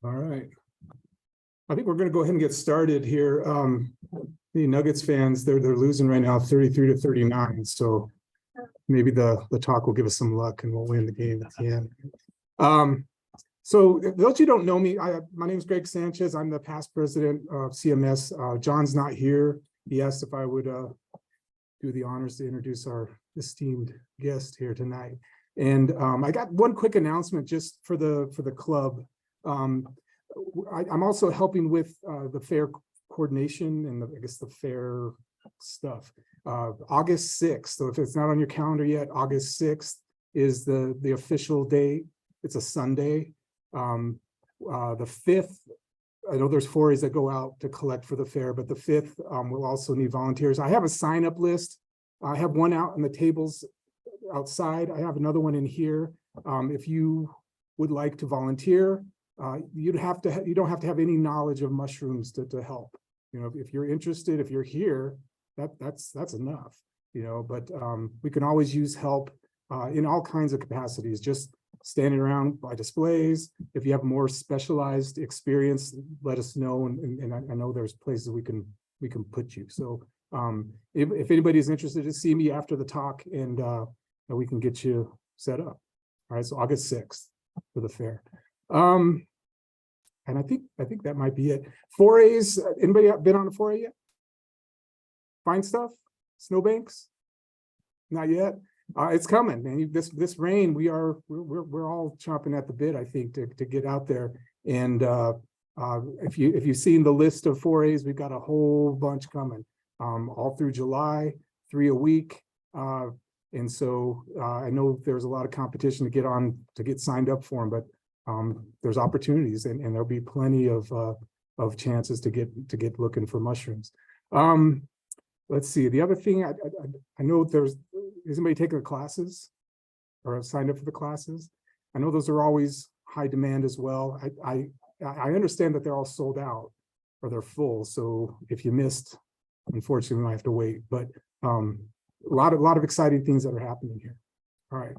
All right. I think we're going to go ahead and get started here. The Nuggets fans, they're losing right now, 33-39. So maybe the talk will give us some luck and we'll win the game at the end. So those who don't know me, my name is Greg Sanchez. I'm the past president of CMS. John's not here. He asked if I would do the honors to introduce our esteemed guest here tonight. And I got one quick announcement just for the club. I'm also helping with the fair coordination and I guess the fair stuff. August 6th. So if it's not on your calendar yet, August 6th is the official date. It's a Sunday. The 5th, I know there's 4As that go out to collect for the fair, but the 5th we'll also need volunteers. I have a sign-up list. I have one out on the tables outside. I have another one in here. If you would like to volunteer, you don't have to have any knowledge of mushrooms to help. You know, if you're interested, if you're here, that's enough. You know, but we can always use help in all kinds of capacities. Just standing around by displays. If you have more specialized experience, let us know, and I know there's places we can put you. So if anybody's interested to see me after the talk, and we can get you set up. All right, so August 6th for the fair. And I think that might be it. 4As, anybody been on a 4A yet? Find stuff? Snowbanks? Not yet. It's coming, man. This rain, we're all chomping at the bit, I think, to get out there. And if you've seen the list of 4As, we've got a whole bunch coming, all through July, 3 a week. And so I know there's a lot of competition to get signed up for them, but there's opportunities, and there'll be plenty of chances to get looking for mushrooms. Let's see. The other thing, I know is anybody taking the classes or signed up for the classes? I know those are always high demand as well. I understand that they're all sold out or they're full. So if you missed, unfortunately, we might have to wait. But a lot of exciting things that are happening here. All right.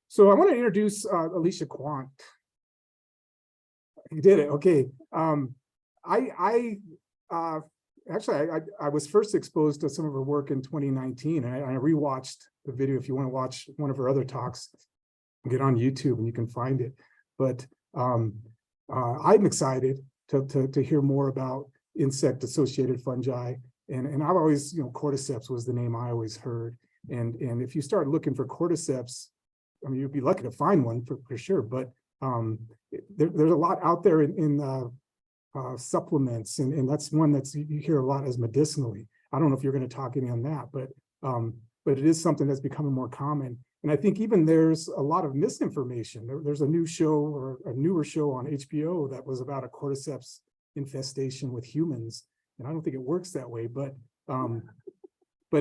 So I want to introduce Alisha Quandt. You did it. Okay. Actually, I was first exposed to some of her work in 2019, and I rewatched the video. If you want to watch one of her other talks, get on YouTube and you can find it. But I'm excited to hear more about insect-associated fungi. And I've always, cordyceps was the name I always heard. And if you start looking for cordyceps, I mean, you'd be lucky to find one for sure. But there's a lot out there in supplements, and that's one you hear a lot as medicinally. I don't know if you're going to talk any on that, but it is something that's becoming more common. And I think even there's a lot of misinformation. There's a new show or a newer show on HBO that was about a cordyceps infestation with humans, and I don't think it works that way. But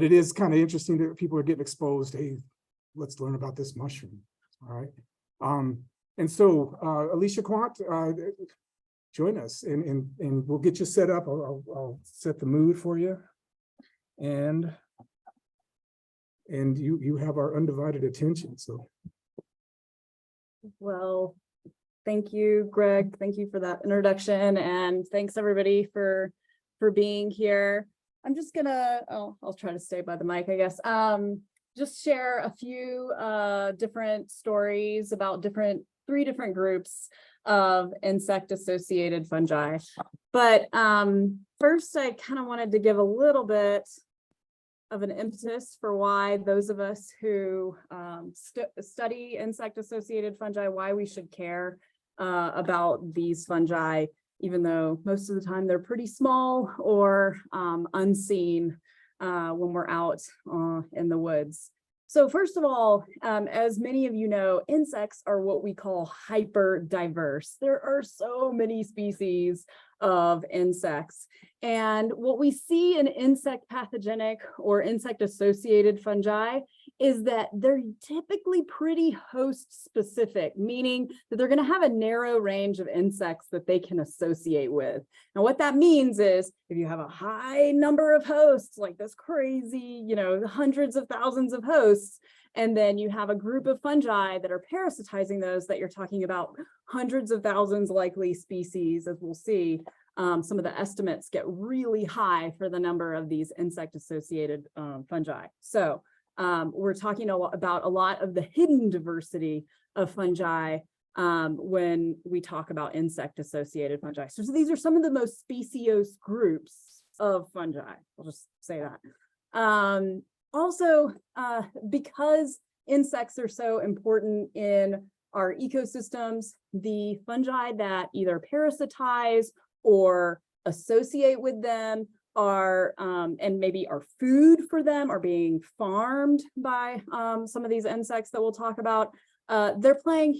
it is kind of interesting that people are getting exposed. Hey, let's learn about this mushroom. All right. And so Alisha Quandt, join us, and we'll get you set up. I'll set the mood for you, and you have our undivided attention. So, well, thank you, Greg. Thank you for that introduction, and thanks everybody for being here. I'm just gonna I'll try to stay by the mic, I guess. Just share a few different stories about three different groups of insect-associated fungi. But first, I kind of wanted to give a little bit of an impetus for why those of us who study insect-associated fungi, why we should care about these fungi, even though most of the time they're pretty small or unseen when we're out in the woods. So first of all, as many of you know, insects are what we call hyper diverse. There are so many species of insects. And what we see in insect pathogenic or insect associated fungi is that they're typically pretty host specific, meaning that they're going to have a narrow range of insects that they can associate with. Now, what that means is if you have a high number of hosts, like this crazy, hundreds of thousands of hosts, and then you have a group of fungi that are parasitizing those, that you're talking about hundreds of thousands likely species, as we'll see. Some of the estimates get really high for the number of these insect-associated fungi. So we're talking about a lot of the hidden diversity of fungi when we talk about insect-associated fungi. So these are some of the most speciose groups of fungi. I'll just say that. Also, because insects are so important in our ecosystems, the fungi that either parasitize or associate with them are, and maybe are food for them, are being farmed by some of these insects that we'll talk about. They're playing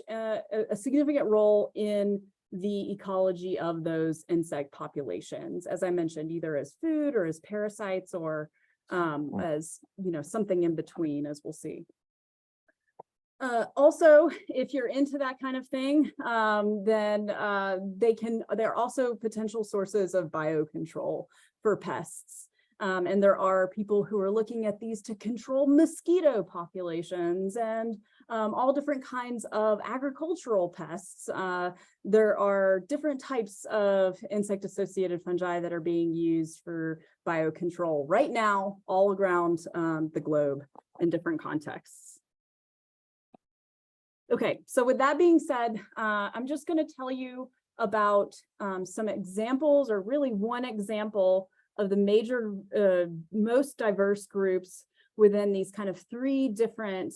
a significant role in the ecology of those insect populations, as I mentioned, either as food or as parasites or as something in between, as we'll see. Also, if you're into that kind of thing, then they're also potential sources of biocontrol for pests. And there are people who are looking at these to control mosquito populations and all different kinds of agricultural pests. There are different types of insect-associated fungi that are being used for biocontrol right now, all around the globe in different contexts. Okay, so with that being said, I'm just going to tell you about some examples, or really one example of the major, most diverse groups within these kind of three different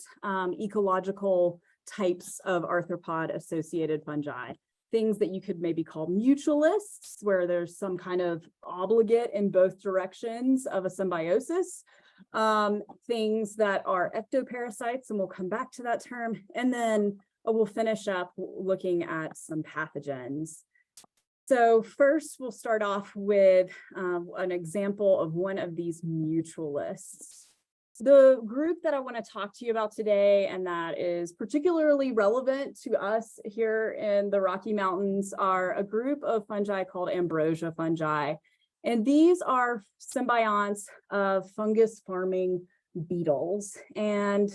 ecological types of arthropod associated fungi. Things that you could maybe call mutualists, where there's some kind of obligate in both directions of a symbiosis. Things that are ectoparasites, and we'll come back to that term. And then we'll finish up looking at some pathogens. So first, we'll start off with an example of one of these mutualists. The group that I want to talk to you about today, and that is particularly relevant to us here in the Rocky Mountains, are a group of fungi called ambrosia fungi. And these are symbionts of fungus farming beetles. And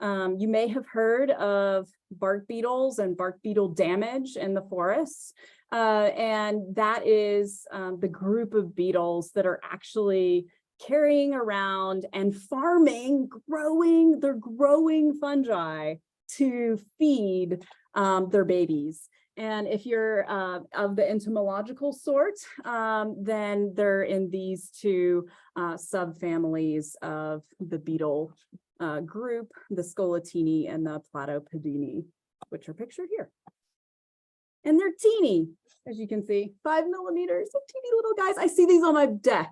you may have heard of bark beetles and bark beetle damage in the forests. And that is the group of beetles that are actually carrying around and farming, they're growing fungi to feed their babies. And if you're of the entomological sort, then they're in these two subfamilies of the beetle group, the Scolatini and the Platopodini, which are pictured here. And they're teeny, as you can see, 5 millimeters, so teeny little guys. I see these on my deck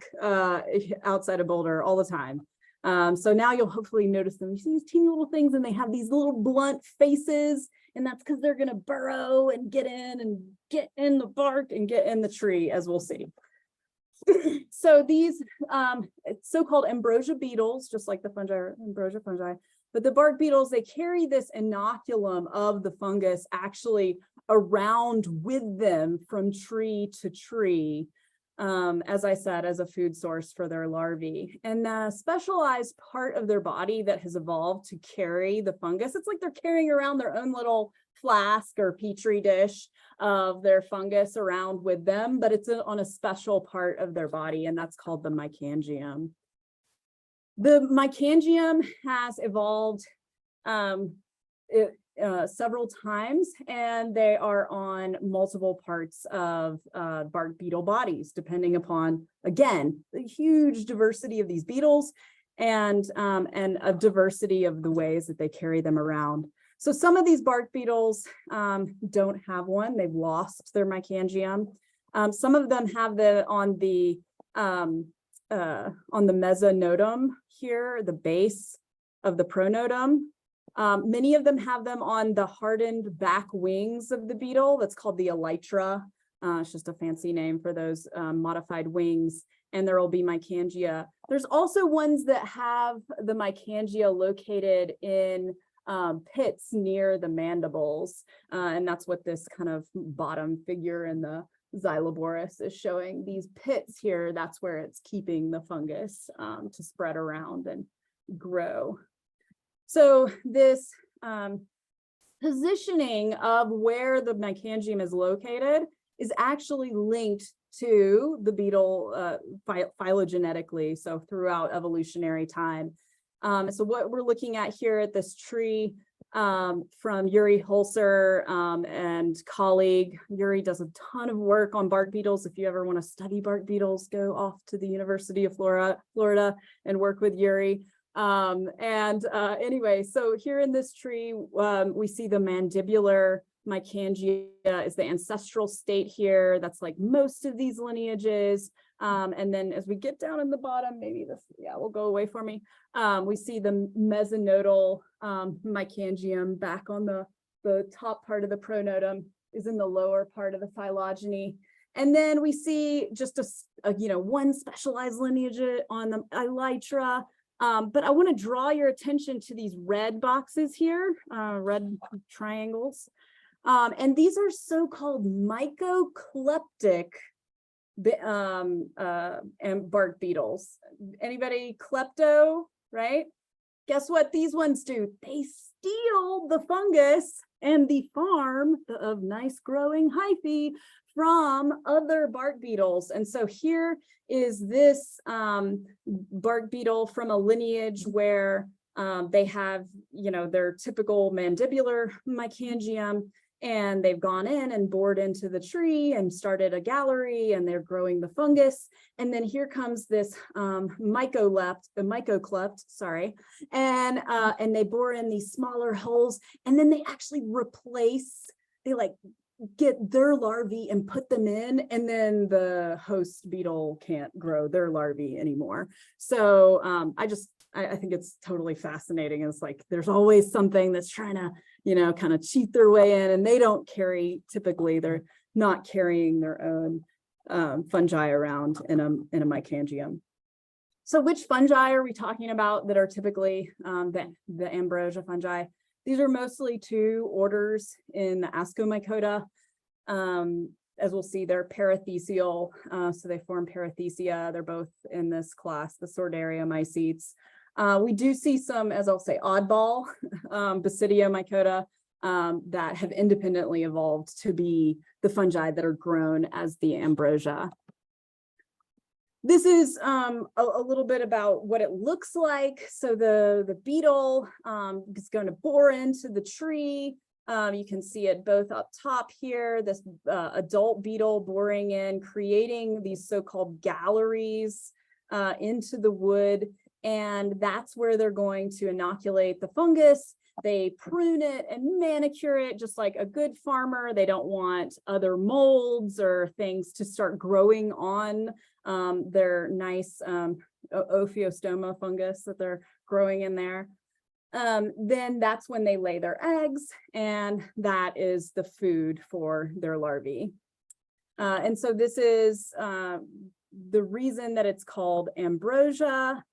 outside of Boulder all the time. So now you'll hopefully notice them. You see these teeny little things, and they have these little blunt faces, and that's because they're going to burrow and get in the bark and get in the tree, as we'll see. So these so-called ambrosia beetles, just like the fungi, ambrosia fungi, but the bark beetles, they carry this inoculum of the fungus actually around with them from tree to tree, as I said, as a food source for their larvae. And the specialized part of their body that has evolved to carry the fungus, it's like they're carrying around their own little flask or petri dish of their fungus around with them, but it's on a special part of their body, and that's called the mycangium. The mycangium has evolved several times, and they are on multiple parts of bark beetle bodies, depending upon, again, the huge diversity of these beetles and a diversity of the ways that they carry them around. So some of these bark beetles don't have one; they've lost their mycangium. Some of them have on the mesonotum here, the base of the pronotum. Many of them have them on the hardened back wings of the beetle. That's called the elytra. It's just a fancy name for those modified wings. And there will be mycangia. There's also ones that have the mycangia located in pits near the mandibles. And that's what this kind of bottom figure in the Xyloborus is showing. These pits here, that's where it's keeping the fungus to spread around and grow. So this positioning of where the mycangium is located is actually linked to the beetle phylogenetically, so throughout evolutionary time. So what we're looking at here at this tree from Yuri Holzer and colleague. Yuri does a ton of work on bark beetles. If you ever want to study bark beetles, go off to the University of Florida and work with Yuri. Anyway, so here in this tree, we see the mandibular mycangia is the ancestral state here. That's like most of these lineages. And then as we get down in the bottom, maybe this, will go away for me. We see the mesonodal mycangium back on the top part of the pronotum is in the lower part of the phylogeny. And then we see just one specialized lineage on the elytra. But I want to draw your attention to these red boxes here, red triangles. And these are so-called mycocleptic and bark beetles. Anybody klepto, right? Guess what these ones do? They steal the fungus and the farm of nice growing hyphae from other bark beetles. And so here is this bark beetle from a lineage where they have, their typical mandibular mycangium, and they've gone in and bored into the tree and started a gallery, and they're growing the fungus. And then here comes this mycoclept, sorry, and they bore in these smaller holes, and then they actually get their larvae and put them in, and then the host beetle can't grow their larvae anymore. So I think it's totally fascinating. It's like there's always something that's trying to, kind of cheat their way in, and they don't typically they're not carrying their own fungi around in a mycangium. So which fungi are we talking about that are typically the ambrosia fungi? These are mostly two orders in the Ascomycota. As we'll see, they're parathecial, so they form parathecia. They're both in this class, the Sordaria mycetes. We do see some, as I'll say, oddball Basidiomycota that have independently evolved to be the fungi that are grown as the ambrosia. This is a little bit about what it looks like. So the beetle is going to bore into the tree. You can see it both up top here, this adult beetle boring in, creating these so-called galleries into the wood. And that's where they're going to inoculate the fungus. They prune it and manicure it just like a good farmer. They don't want other molds or things to start growing on their nice ophiostoma fungus that they're growing in there. Then that's when they lay their eggs, and that is the food for their larvae. And so this is the reason that it's called ambrosia.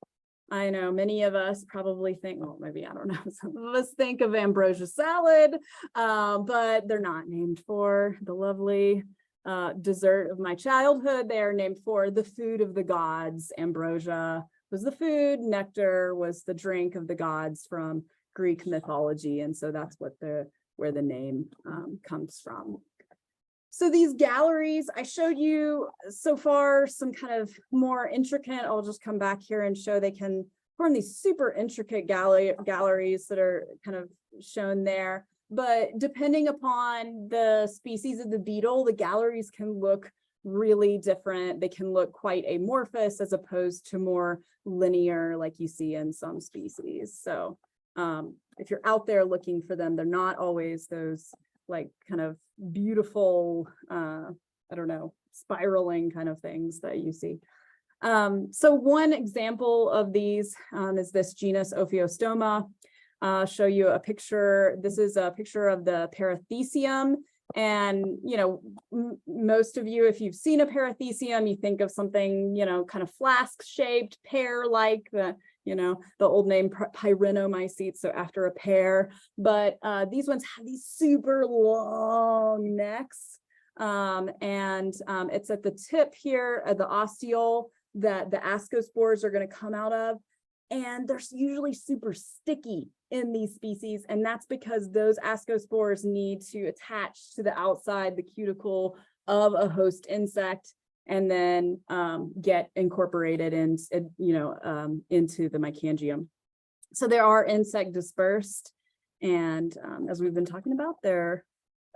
I know many of us probably think, well, maybe, I don't know, some of us think of ambrosia salad, but they're not named for the lovely dessert of my childhood. They are named for the food of the gods. Ambrosia was the food, nectar was the drink of the gods from Greek mythology. And so that's where the name comes from. So these galleries, I showed you so far some kind of more intricate, I'll just come back here and show they can form these super intricate galleries that are kind of shown there. But depending upon the species of the beetle, the galleries can look really different. They can look quite amorphous as opposed to more linear like you see in some species. So if you're out there looking for them, they're not always those like kind of beautiful, I don't know, spiraling kind of things that you see. So one example of these is this genus Ophiostoma. I'll show you a picture. This is a picture of the parathecium. And, most of you, if you've seen a parathecium, you think of something, kind of flask shaped, pear-like, the old name pyrinomycetes, so after a pear. But these ones have these super long necks. It's at the tip here at the ostiole that the ascospores are going to come out of. And they're usually super sticky in these species. And that's because those ascospores need to attach to the outside, the cuticle of a host insect, and then get incorporated into the mycangium. So they are insect dispersed. And as we've been talking about, they're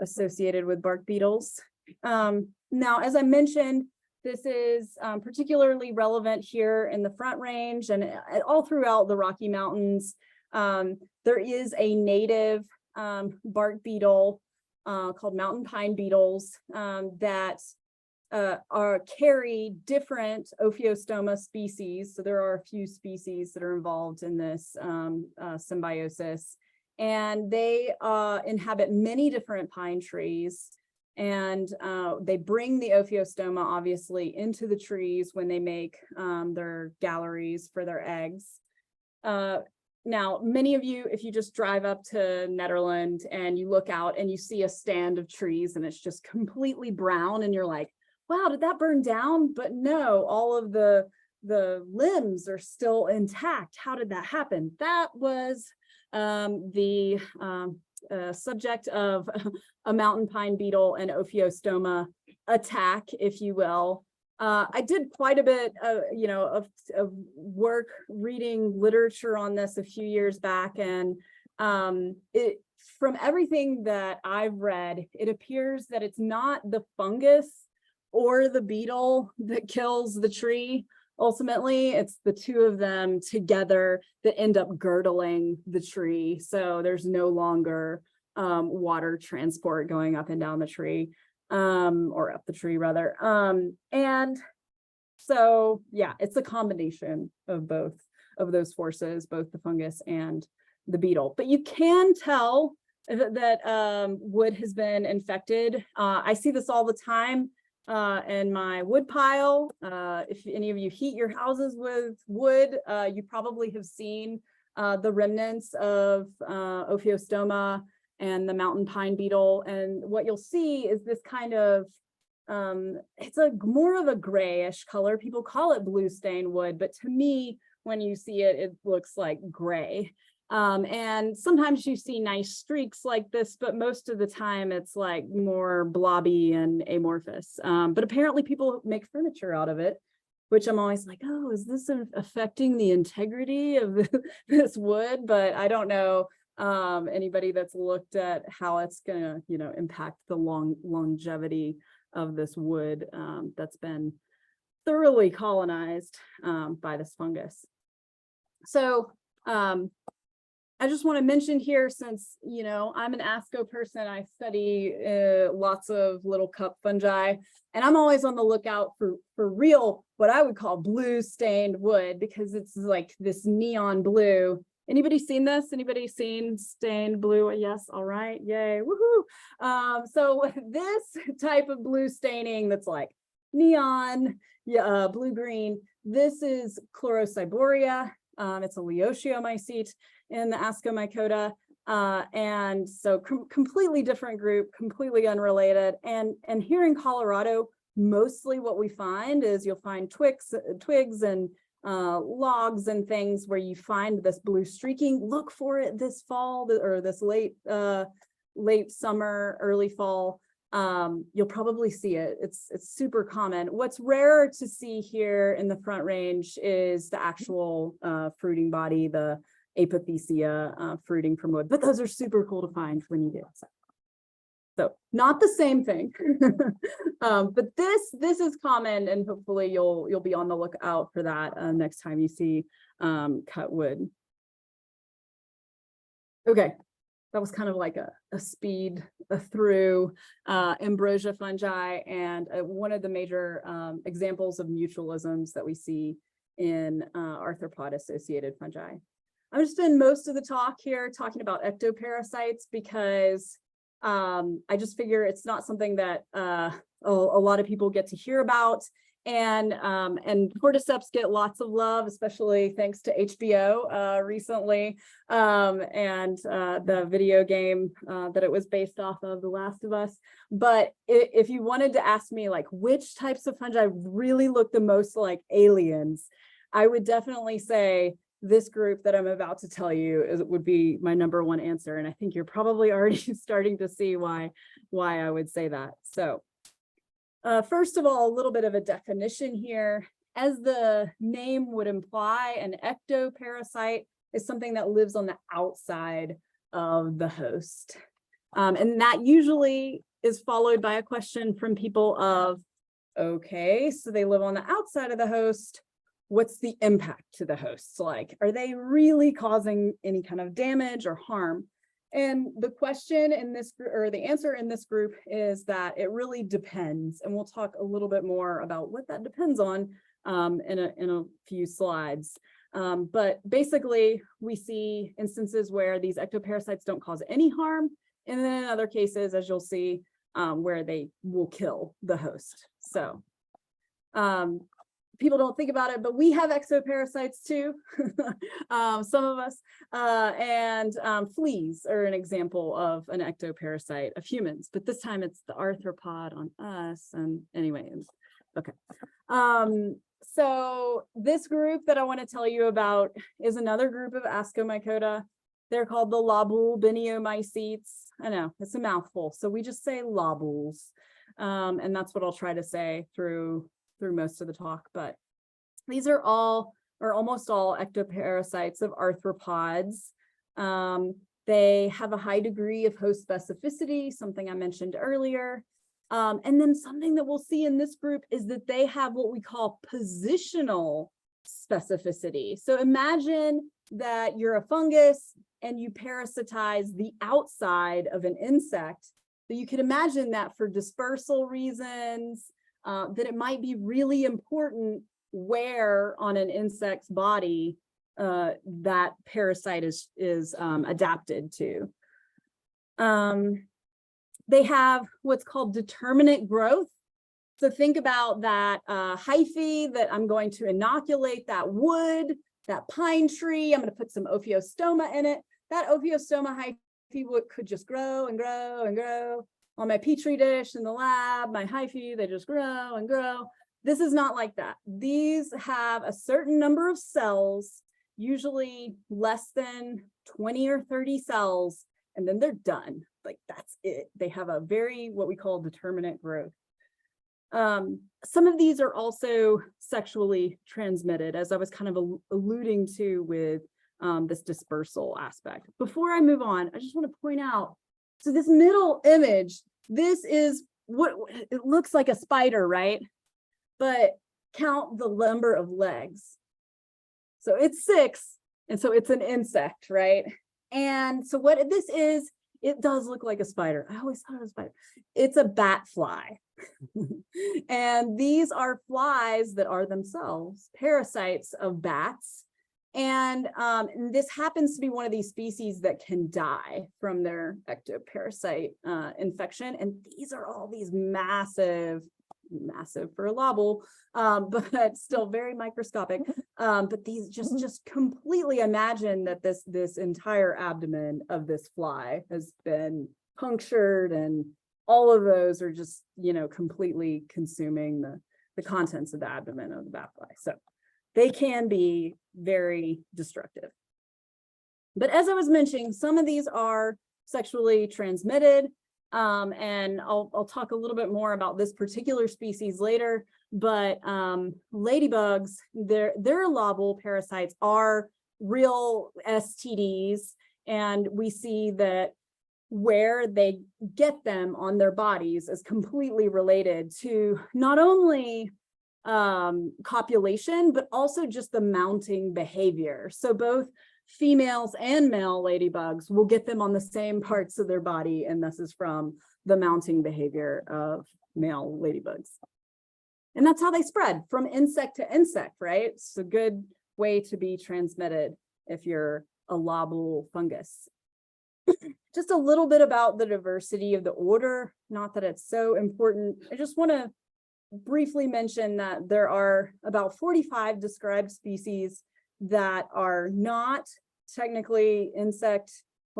associated with bark beetles. Now, as I mentioned, this is particularly relevant here in the Front Range and all throughout the Rocky Mountains. There is a native bark beetle called mountain pine beetles that carry different Ophiostoma species. So there are a few species that are involved in this symbiosis, and they inhabit many different pine trees. And they bring the Ophiostoma obviously into the trees when they make their galleries for their eggs. Now, many of you, if you just drive up to Nederland and you look out and you see a stand of trees and it's just completely brown and you're like, wow, did that burn down? But no, all of the limbs are still intact. How did that happen? That was the subject of a mountain pine beetle and Ophiostoma attack, if you will. I did quite a bit of work reading literature on this a few years back, and from everything that I've read, it appears that it's not the fungus or the beetle that kills the tree. Ultimately, it's the two of them together that end up girdling the tree. So there's no longer water transport going up and down the tree, or up the tree rather. And so, yeah, it's a combination of both of those forces, both the fungus and the beetle. But you can tell that wood has been infected. I see this all the time in my wood pile. If any of you heat your houses with wood, you probably have seen the remnants of Ophiostoma and the mountain pine beetle. And what you'll see is this kind of, it's more of a grayish color. People call it blue stain wood, but to me, when you see it, it looks like gray. And sometimes you see nice streaks like this, but most of the time it's like more blobby and amorphous. But apparently people make furniture out of it, which I'm always like, oh, is this affecting the integrity of this wood? But I don't know anybody that's looked at how it's gonna, impact the longevity of this wood that's been thoroughly colonized by this fungus. So I just want to mention here, since, I'm an ASCO person, I study lots of little cup fungi, and I'm always on the lookout for real, what I would call blue stained wood, because it's like this neon blue. Anybody seen this? Anybody seen stained blue? Yes. All right. Yay. Woohoo. So this type of blue staining that's like neon, blue-green, this is Chlorocyboria. It's a Leoshiomycete in the Ascomycota. And so completely different group, completely unrelated. And here in Colorado, mostly what we find is you'll find twigs and logs and things where you find this blue streaking. Look for it this fall or this late summer, early fall. You'll probably see it. It's super common. What's rare to see here in the Front Range is the actual fruiting body, the apothecia fruiting from wood, but those are super cool to find when you do. So not the same thing, but this is common, and hopefully you'll be on the lookout for that next time you see cut wood. Okay. That was kind of like a speed through ambrosia fungi, and one of the major examples of mutualisms that we see in arthropod-associated fungi. I'm going to spend most of the talk here talking about ectoparasites, because I just figure it's not something that a lot of people get to hear about. And cordyceps get lots of love, especially thanks to HBO recently, and the video game that it was based off of, The Last of Us. But if you wanted to ask me like which types of fungi really look the most like aliens, I would definitely say this group that I'm about to tell you would be my number one answer. And I think you're probably already starting to see why I would say that. So first of all, a little bit of a definition here. As the name would imply, an ectoparasite is something that lives on the outside of the host. And that usually is followed by a question from people of, okay, so they live on the outside of the host. What's the impact to the hosts like? Are they really causing any kind of damage or harm? And the question in this group, or the answer in this group, is that it really depends. And we'll talk a little bit more about what that depends on in a few slides. But basically, we see instances where these ectoparasites don't cause any harm. And then in other cases, as you'll see, where they will kill the host. So people don't think about it, but we have exoparasites too, some of us, and fleas are an example of an ectoparasite of humans, but this time it's the arthropod on us. And anyway, okay. So this group that I want to tell you about is another group of Ascomycota. They're called the lobule-biniomycetes. I know, it's a mouthful, so we just say lobules. And that's what I'll try to say through most of the talk, but these are all, or almost all, ectoparasites of arthropods. They have a high degree of host specificity, something I mentioned earlier. And then something that we'll see in this group is that they have what we call positional specificity. So imagine that you're a fungus and you parasitize the outside of an insect. So you can imagine that for dispersal reasons, that it might be really important where on an insect's body that parasite is adapted to. They have what's called determinate growth. So think about that hyphae that I'm going to inoculate that wood, that pine tree. I'm going to put some ophiostoma in it. That ophiostoma hyphae could just grow and grow and grow. On my petri dish in the lab, my hyphae, they just grow and grow. This is not like that. These have a certain number of cells, usually less than 20 or 30 cells, and then they're done. Like that's it. They have a very, what we call determinate growth. Some of these are also sexually transmitted, as I was kind of alluding to with this dispersal aspect. Before I move on, I just want to point out, so this middle image, this is what it looks like, a spider, right? But count the number of legs. So it's 6, and so it's an insect, right? And so what this is, it does look like a spider. I always thought it was a spider. It's a bat fly. And these are flies that are themselves parasites of bats. And this happens to be one of these species that can die from their ectoparasite infection. And these are all these massive for a lobule, but still very microscopic. But these just completely, imagine that this entire abdomen of this fly has been punctured, and all of those are just, completely consuming the contents of the abdomen of the bat fly. So they can be very destructive. But as I was mentioning, some of these are sexually transmitted. And I'll talk a little bit more about this particular species later, but ladybugs, their lobule parasites are real STDs, and we see that where they get them on their bodies is completely related to not only copulation, but also just the mounting behavior. So both females and male ladybugs will get them on the same parts of their body, and this is from the mounting behavior of male ladybugs. And that's how they spread, from insect to insect, right? It's a good way to be transmitted if you're a lobule fungus. just a little bit about the diversity of the order, not that it's so important. I just want to briefly mention that there are about 45 described species that are not technically well,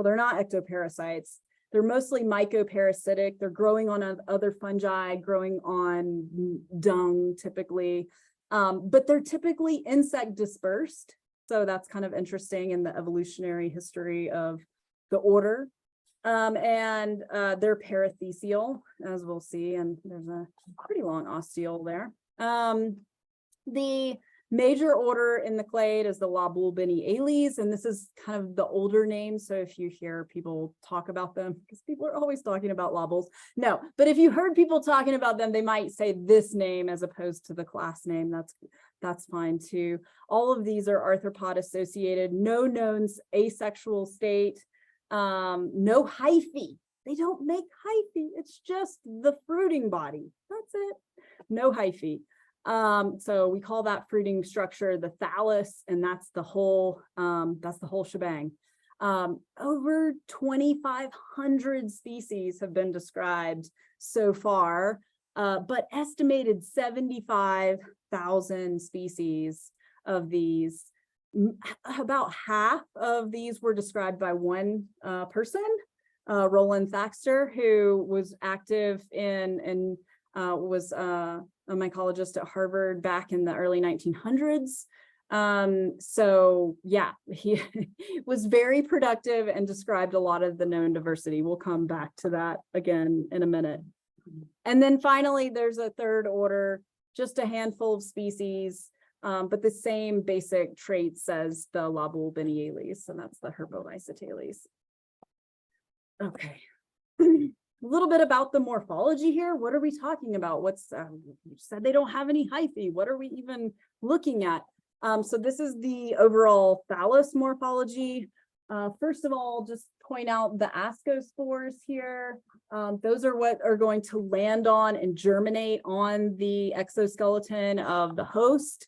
they're not ectoparasites. They're mostly mycoparasitic. They're growing on other fungi, growing on dung typically, but they're typically insect dispersed. So that's kind of interesting in the evolutionary history of the order. And they're parathecial, as we'll see, and there's a pretty long ostiole there. The major order in the clade is the Lobulbiniales, and this is kind of the older name. So if you hear people talk about them, because people are always talking about lobules, no, but if you heard people talking about them, they might say this name as opposed to the class name. That's fine too. All of these are arthropod associated, no known asexual state. No hyphae. They don't make hyphae. It's just the fruiting body. That's it. No hyphae. So we call that fruiting structure the thallus, and that's the whole shebang. Over 2,500 species have been described so far, but estimated 75,000 species of these. About half of these were described by one person, Roland Thaxter, who was active and was a mycologist at Harvard back in the early 1900s. So yeah, he was very productive and described a lot of the known diversity. We'll come back to that again in a minute. And then finally, there's a third order, just a handful of species, but the same basic traits as the Lobulbiniales, and that's the Herbovisitales. Okay. A little bit about the morphology here. What are we talking about? What's you said they don't have any hyphae. What are we even looking at? So this is the overall thallus morphology. First of all, just point out the ascospores here. Those are what are going to land on and germinate on the exoskeleton of the host.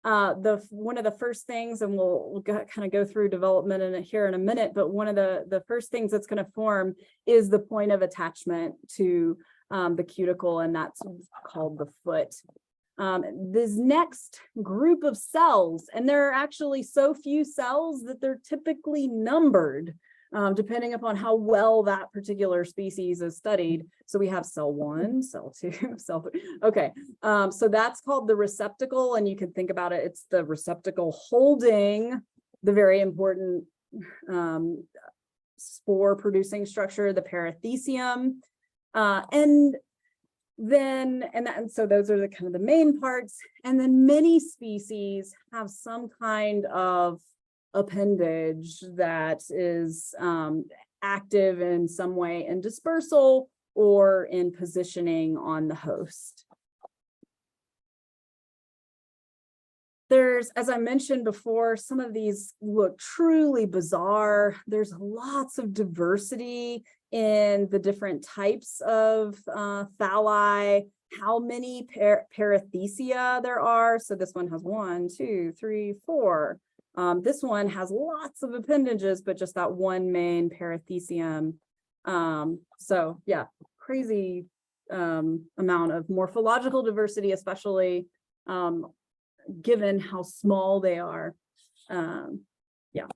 One of the first things, and we'll kind of go through development here in a minute, but one of the first things that's going to form is the point of attachment to the cuticle, and that's called the foot. This next group of cells, and there are actually so few cells that they're typically numbered, depending upon how well that particular species is studied. So we have cell 1, cell 2, cell 3. Okay, so that's called the receptacle, and you can think about it, it's the receptacle holding the very important spore-producing structure, the parathecium. So those are the kind of the main parts. And then many species have some kind of appendage that is active in some way in dispersal or in positioning on the host. There's, as I mentioned before, some of these look truly bizarre. There's lots of diversity in the different types of thalli, how many parathecia there are. So this one has 1, 2, 3, 4. This one has lots of appendages, but just that one main parathecium. So yeah, crazy amount of morphological diversity, especially given how small they are. Yeah.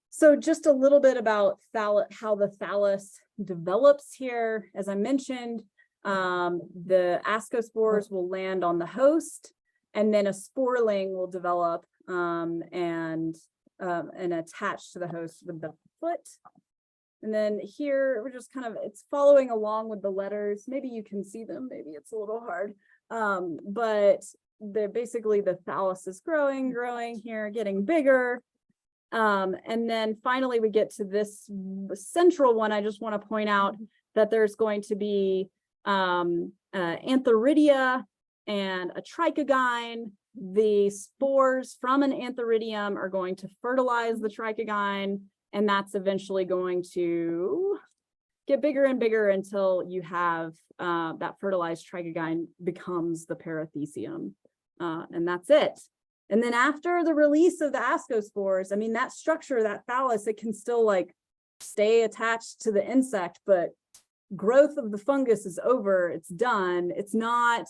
So just a little bit about how the thallus develops here. As I mentioned, the ascospores will land on the host, and then a sporling will develop and attach to the host with the foot. And then here we're just kind of, it's following along with the letters. Maybe you can see them, maybe it's a little hard. But basically the thallus is growing here, getting bigger. And then finally we get to this central one. I just want to point out that there's going to be antheridia and a trichogyne. The spores from an antheridium are going to fertilize the trichogyne, and that's eventually going to get bigger and bigger until you have that fertilized trichogyne becomes the parathecium. And that's it. And then after the release of the ascospores, I mean, that structure, that thallus, it can still like stay attached to the insect, but growth of the fungus is over, it's done. It's not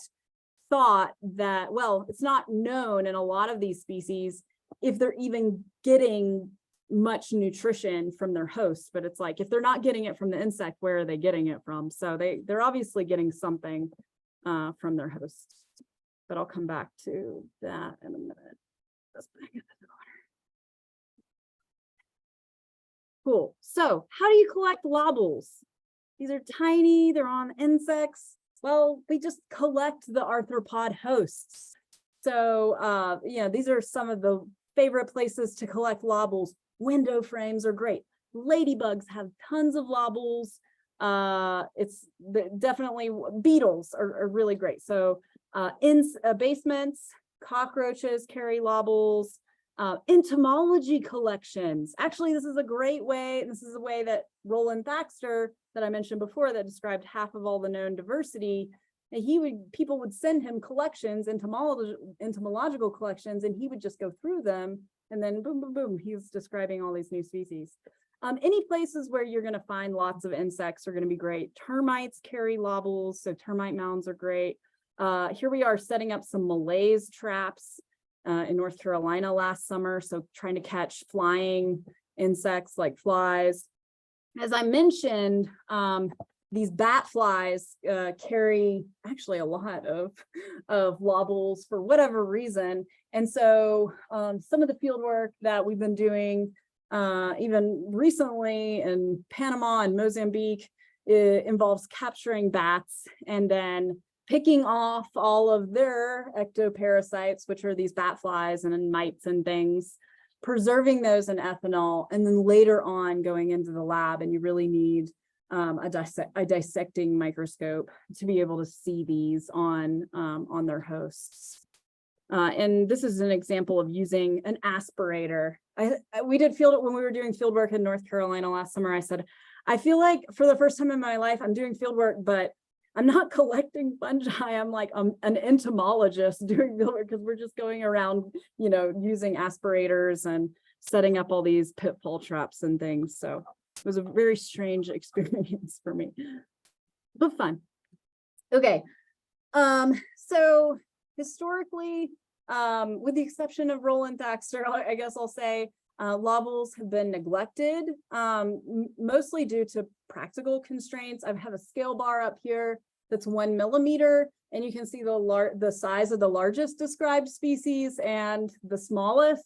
thought that, well, it's not known in a lot of these species if they're even getting much nutrition from their hosts, but it's like, if they're not getting it from the insect, where are they getting it from? So they're obviously getting something from their hosts, but I'll come back to that in a minute. Let's back up in the corner. Cool. So how do you collect lobules? These are tiny, they're on insects. Well, we just collect the arthropod hosts. So, these are some of the favorite places to collect lobules. Window frames are great. Ladybugs have tons of lobules. Definitely beetles are really great. So in basements, cockroaches carry lobules. Entomology collections. Actually, this is a great way. This is a way that Roland Thaxter, that I mentioned before, that described half of all the known diversity. And people would send him collections, entomological collections, and he would just go through them. And then boom, boom, boom, he's describing all these new species. Any places where you're going to find lots of insects are going to be great. Termites carry lobules, so termite mounds are great. Here we are setting up some malaise traps in North Carolina last summer, so trying to catch flying insects like flies. As I mentioned, these bat flies carry actually a lot of lobules for whatever reason. And so some of the field work that we've been doing even recently in Panama and Mozambique, it involves capturing bats and then picking off all of their ectoparasites, which are these bat flies and mites and things, preserving those in ethanol, and then later on going into the lab, and you really need a dissecting microscope to be able to see these on their hosts. And this is an example of using an aspirator. We did when we were doing field work in North Carolina last summer, I said, I feel like for the first time in my life, I'm doing field work, but I'm not collecting fungi. I'm like an entomologist doing field work, because we're just going around, using aspirators and setting up all these pitfall traps and things. So it was a very strange experience for me, but fun. Okay. So historically, with the exception of Roland Thaxter, I guess I'll say lobules have been neglected, mostly due to practical constraints. I have a scale bar up here that's 1 millimeter, and you can see the size of the largest described species and the smallest.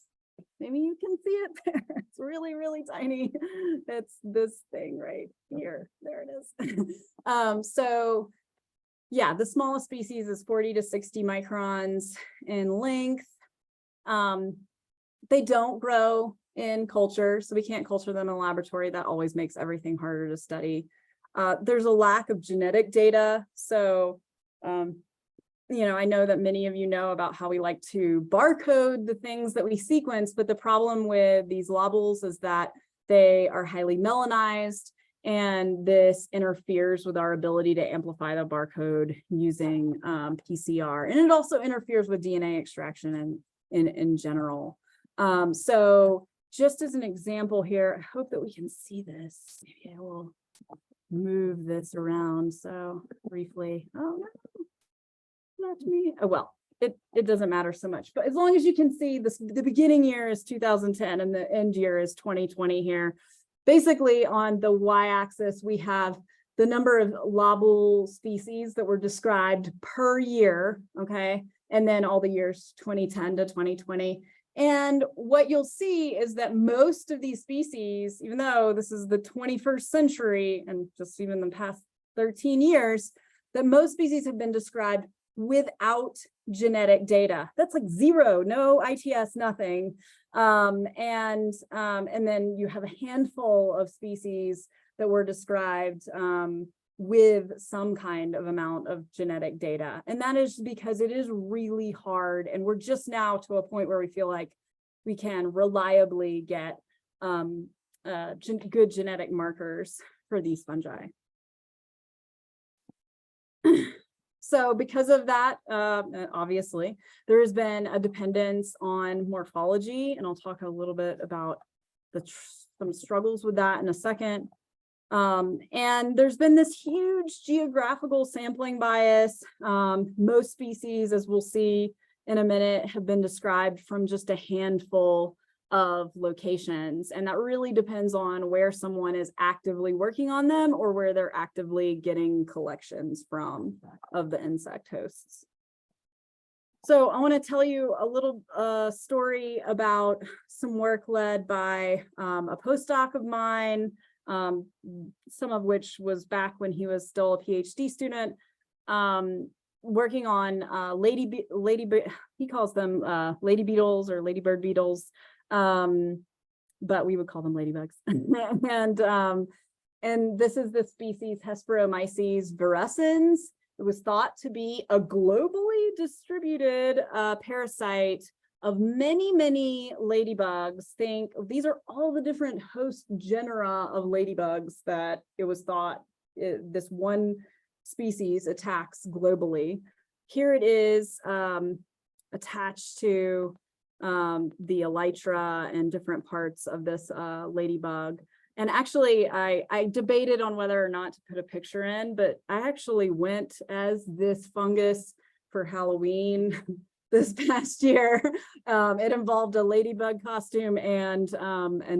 Maybe you can see it there. It's really, really tiny. It's this thing right here. There it is. So yeah, the smallest species is 40 to 60 microns in length. They don't grow in culture, so we can't culture them in a laboratory. That always makes everything harder to study. There's a lack of genetic data. So, I know that many of you know about how we like to barcode the things that we sequence, but the problem with these lobules is that they are highly melanized, and this interferes with our ability to amplify the barcode using PCR. And it also interferes with DNA extraction in general. So just as an example here, I hope that we can see this. Maybe I will move this around. So briefly, oh no, not me. Oh, well, it doesn't matter so much, but as long as you can see this, the beginning year is 2010 and the end year is 2020 here. Basically on the y-axis, we have the number of lobule species that were described per year, okay? And then all the years 2010 to 2020. And what you'll see is that most of these species, even though this is the 21st century and just even the past 13 years, that most species have been described without genetic data. That's like zero, no ITS, nothing. And then you have a handful of species that were described with some kind of amount of genetic data. And that is because it is really hard. And we're just now to a point where we feel like we can reliably get good genetic markers for these fungi. So because of that, obviously, there has been a dependence on morphology, and I'll talk a little bit about some struggles with that in a second. And there's been this huge geographical sampling bias. Most species, as we'll see in a minute, have been described from just a handful of locations, and that really depends on where someone is actively working on them or where they're actively getting collections from of the insect hosts. So I want to tell you a little story about some work led by a postdoc of mine, some of which was back when he was still a PhD student, working on he calls them lady beetles or ladybird beetles, but we would call them ladybugs. And this is the species Hesperomyces virescens. It was thought to be a globally distributed parasite of many, many ladybugs. These are all the different host genera of ladybugs that it was thought this one species attacks globally. Here it is attached to the elytra and different parts of this ladybug. And actually, I debated on whether or not to put a picture in, but I actually went as this fungus for Halloween this past year. It involved a ladybug costume and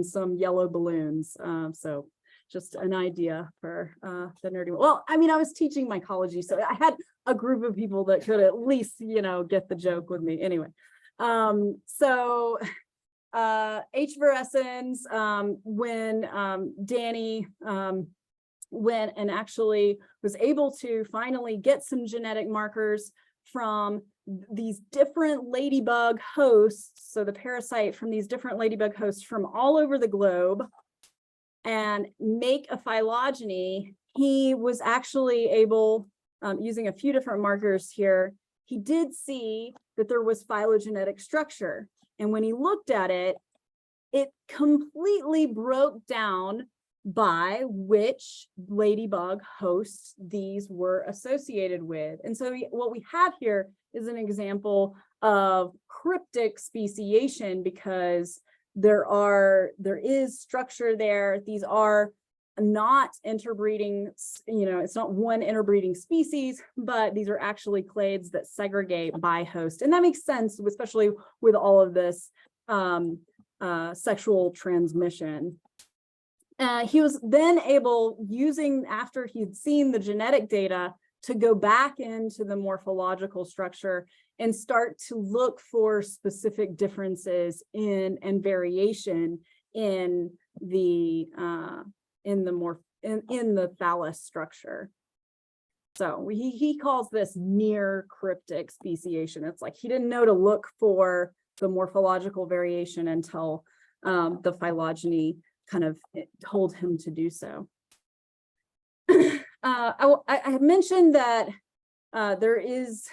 some yellow balloons. So just an idea for the nerdy. Well, I mean, I was teaching mycology, so I had a group of people that could at least, get the joke with me. Anyway, so H. virescens, when Danny went and actually was able to finally get some genetic markers from these different ladybug hosts, so the parasite from these different ladybug hosts from all over the globe, and make a phylogeny, he was actually able, using a few different markers here, he did see that there was phylogenetic structure. And when he looked at it, it completely broke down by which ladybug hosts these were associated with. And so what we have here is an example of cryptic speciation, because there is structure there. These are not interbreeding, it's not one interbreeding species, but these are actually clades that segregate by host. And that makes sense, especially with all of this sexual transmission. He was then able, after he'd seen the genetic data, to go back into the morphological structure and start to look for specific differences and variation in the thallus structure. So he calls this near cryptic speciation. It's like he didn't know to look for the morphological variation until the phylogeny kind of told him to do so. I have mentioned that there is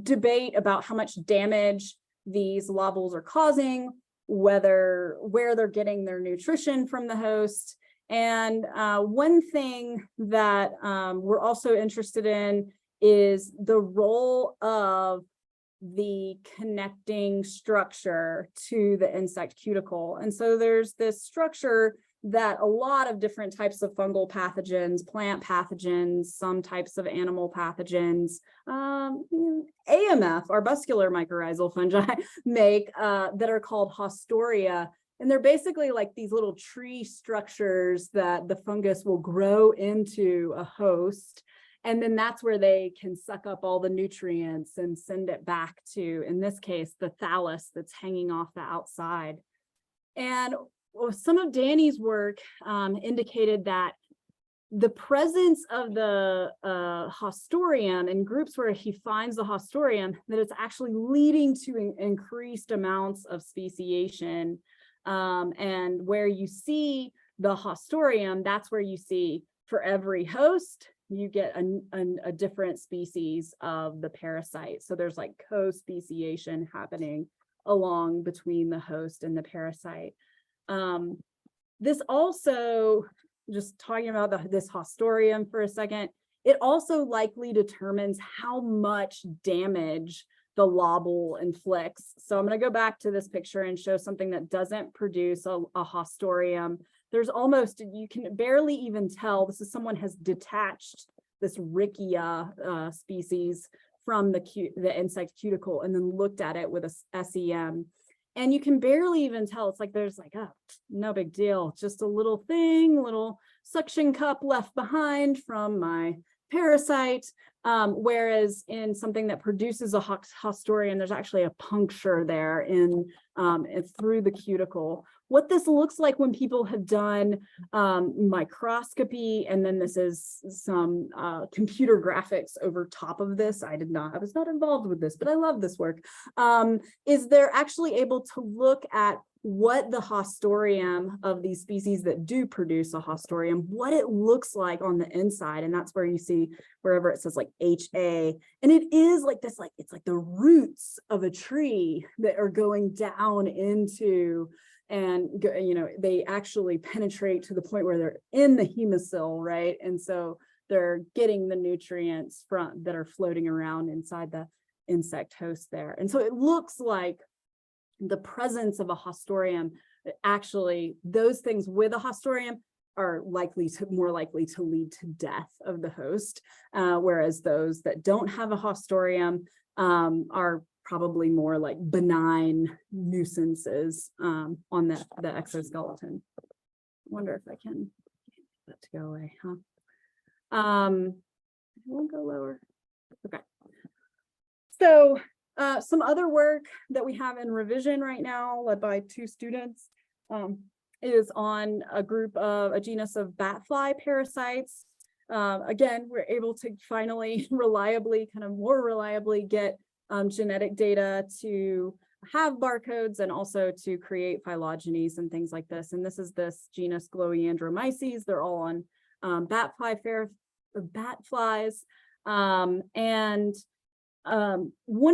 debate about how much damage these lobules are causing, where they're getting their nutrition from the host. And one thing that we're also interested in is the role of the connecting structure to the insect cuticle. And so there's this structure that a lot of different types of fungal pathogens, plant pathogens, some types of animal pathogens, AMF, arbuscular mycorrhizal fungi, make that are called haustoria. And they're basically like these little tree structures that the fungus will grow into a host. And then that's where they can suck up all the nutrients and send it back to, in this case, the thallus that's hanging off the outside. And some of Danny's work indicated that the presence of the haustorium in groups where he finds the haustorium, that it's actually leading to increased amounts of speciation. And where you see the haustorium, that's where you see for every host, you get a different species of the parasite. So there's like co-speciation happening along between the host and the parasite. This also, just talking about this haustorium for a second, it also likely determines how much damage the lobule inflicts. So I'm going to go back to this picture and show something that doesn't produce a haustorium. There's almost, you can barely even tell, this is someone has detached this Riccia species from the insect cuticle and then looked at it with a SEM. And you can barely even tell. It's like, there's like, oh, no big deal. Just a little thing, little suction cup left behind from my parasite. Whereas in something that produces a haustorium, there's actually a puncture there in through the cuticle. What this looks like when people have done microscopy, and then this is some computer graphics over top of this. I was not involved with this, but I love this work. Is they're actually able to look at what the haustorium of these species that do produce a haustorium, what it looks like on the inside. And that's where you see wherever it says like HA. And it is like this, like it's like the roots of a tree that are going down into, and you know, they actually penetrate to the point where they're in the hemocyle, right? And so they're getting the nutrients that are floating around inside the insect host there. And so it looks like the presence of a haustorium, actually those things with a haustorium are more likely to lead to death of the host, whereas those that don't have a haustorium are probably more like benign nuisances on the exoskeleton. I wonder if I can get that to go away, huh? I won't go lower. Okay. So some other work that we have in revision right now, led by 2 students, is on a genus of bat fly parasites. Again, we're able to finally more reliably get genetic data to have barcodes and also to create phylogenies and things like this. And this is this genus Gloeandromyces. They're all on bat flies. One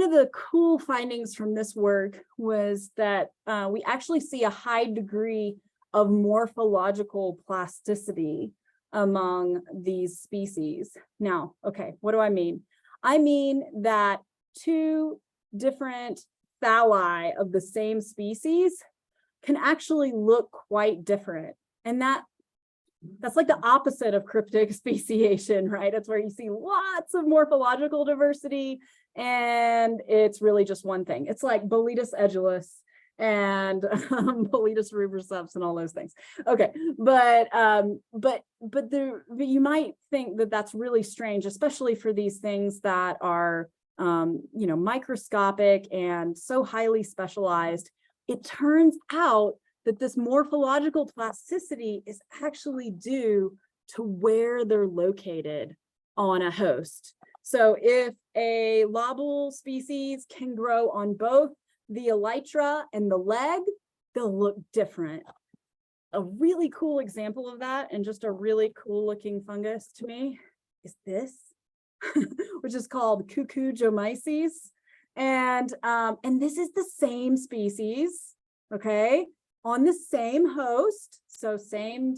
of the cool findings from this work was that we actually see a high degree of morphological plasticity among these species. Now, okay, what do I mean? I mean that 2 different thalli of the same species can actually look quite different. And that's like the opposite of cryptic speciation, right? It's where you see lots of morphological diversity and it's really just one thing. It's like Boletus edulis and Boletus rubriceps and all those things. Okay, but you might think that that's really strange, especially for these things that are you know, microscopic and so highly specialized. It turns out that this morphological plasticity is actually due to where they're located on a host. So if a lobule species can grow on both the elytra and the leg, they'll look different. A really cool example of that, and just a really cool looking fungus to me, is this, which is called Cucujomyces. And this is the same species, okay, on the same host. So same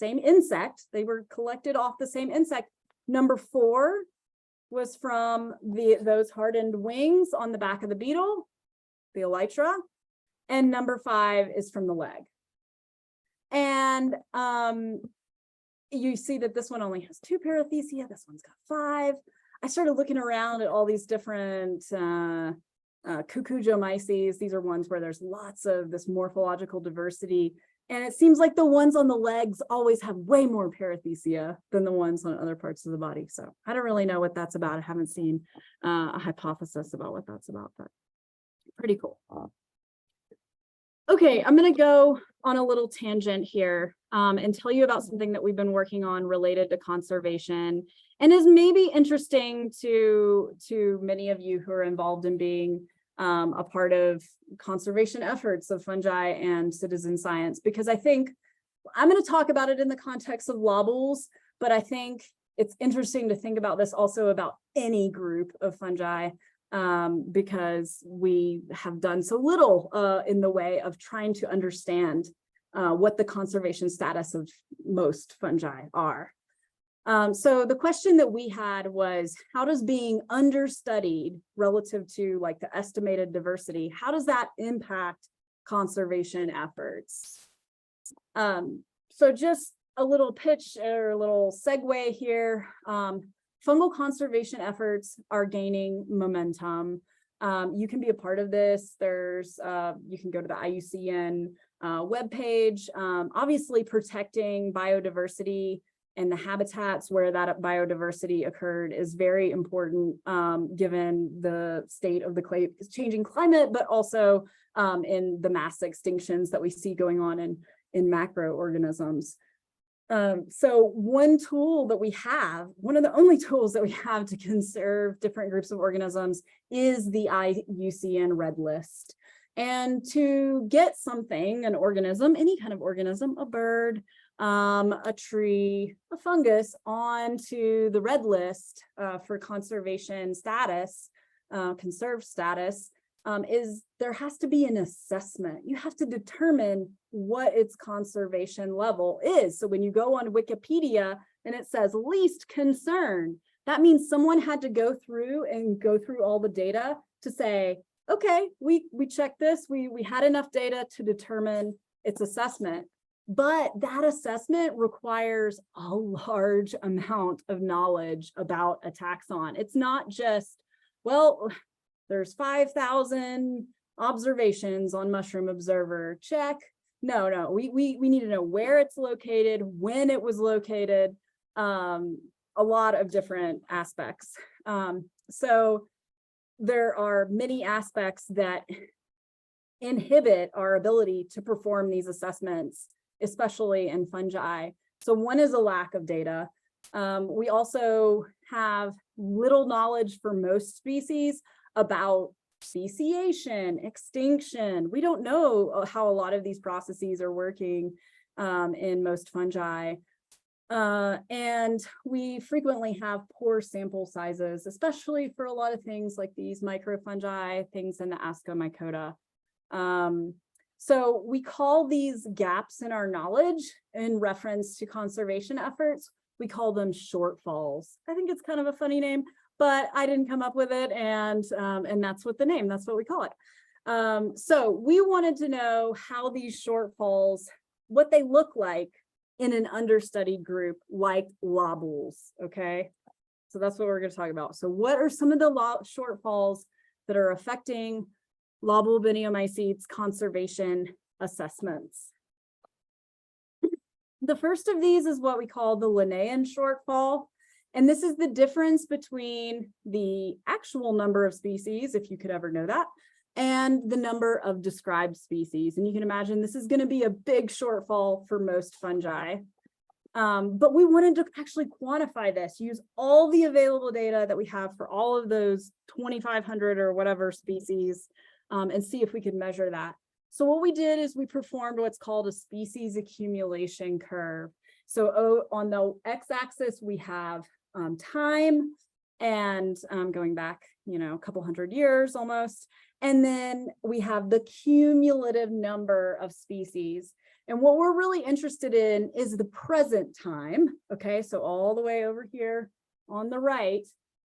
insect. They were collected off the same insect. Number 4 was from those hardened wings on the back of the beetle, the elytra, and number 5 is from the leg. And you see that this one only has 2 parathecia, this one's got 5. I started looking around at all these different Cucujomyces. These are ones where there's lots of this morphological diversity. And it seems like the ones on the legs always have way more parathecia than the ones on other parts of the body. So I don't really know what that's about. I haven't seen a hypothesis about what that's about, but pretty cool. Okay, I'm going to go on a little tangent here and tell you about something that we've been working on related to conservation and is maybe interesting to many of you who are involved in being a part of conservation efforts of fungi and citizen science, because I think I'm going to talk about it in the context of lobules, but I think it's interesting to think about this also about any group of fungi, because we have done so little in the way of trying to understand what the conservation status of most fungi are. So the question that we had was, how does being understudied relative to like the estimated diversity, how does that impact conservation efforts? So just a little pitch or a little segue here. Fungal conservation efforts are gaining momentum. You can be a part of this. There's, you can go to the IUCN webpage. Obviously protecting biodiversity and the habitats where that biodiversity occurred is very important, given the state of the changing climate, but also in the mass extinctions that we see going on in macroorganisms. So one tool that we have, one of the only tools that we have to conserve different groups of organisms is the IUCN Red List. And to get something, an organism, any kind of organism, a bird, a tree, a fungus, onto the red list for conservation status, conserved status, is there has to be an assessment. You have to determine what its conservation level is. So when you go on Wikipedia and it says least concern, that means someone had to go through all the data to say, okay, we checked this, we had enough data to determine its assessment. But that assessment requires a large amount of knowledge about a taxon. It's not just, well, there's 5,000 observations on Mushroom Observer, check. No, we need to know where it's located, when it was located, a lot of different aspects. So there are many aspects that inhibit our ability to perform these assessments, especially in fungi. So one is a lack of data. We also have little knowledge for most species about speciation, extinction. We don't know how a lot of these processes are working in most fungi. And we frequently have poor sample sizes, especially for a lot of things like these microfungi, things in the Ascomycota. So we call these gaps in our knowledge in reference to conservation efforts, we call them shortfalls. I think it's kind of a funny name, but I didn't come up with it, and that's what we call it. So we wanted to know how these shortfalls, what they look like in an understudied group like lobules, okay? So that's what we're going to talk about. So what are some of the shortfalls that are affecting lobule biniomycetes conservation assessments? The first of these is what we call the Linnaean shortfall. And this is the difference between the actual number of species, if you could ever know that, and the number of described species. And you can imagine this is going to be a big shortfall for most fungi. But we wanted to actually quantify this, use all the available data that we have for all of those 2,500 or whatever species, and see if we could measure that. So what we did is we performed what's called a species accumulation curve. So on the x-axis, we have time, and going back, a couple hundred years almost. And then we have the cumulative number of species. And what we're really interested in is the present time. Okay, so all the way over here on the right.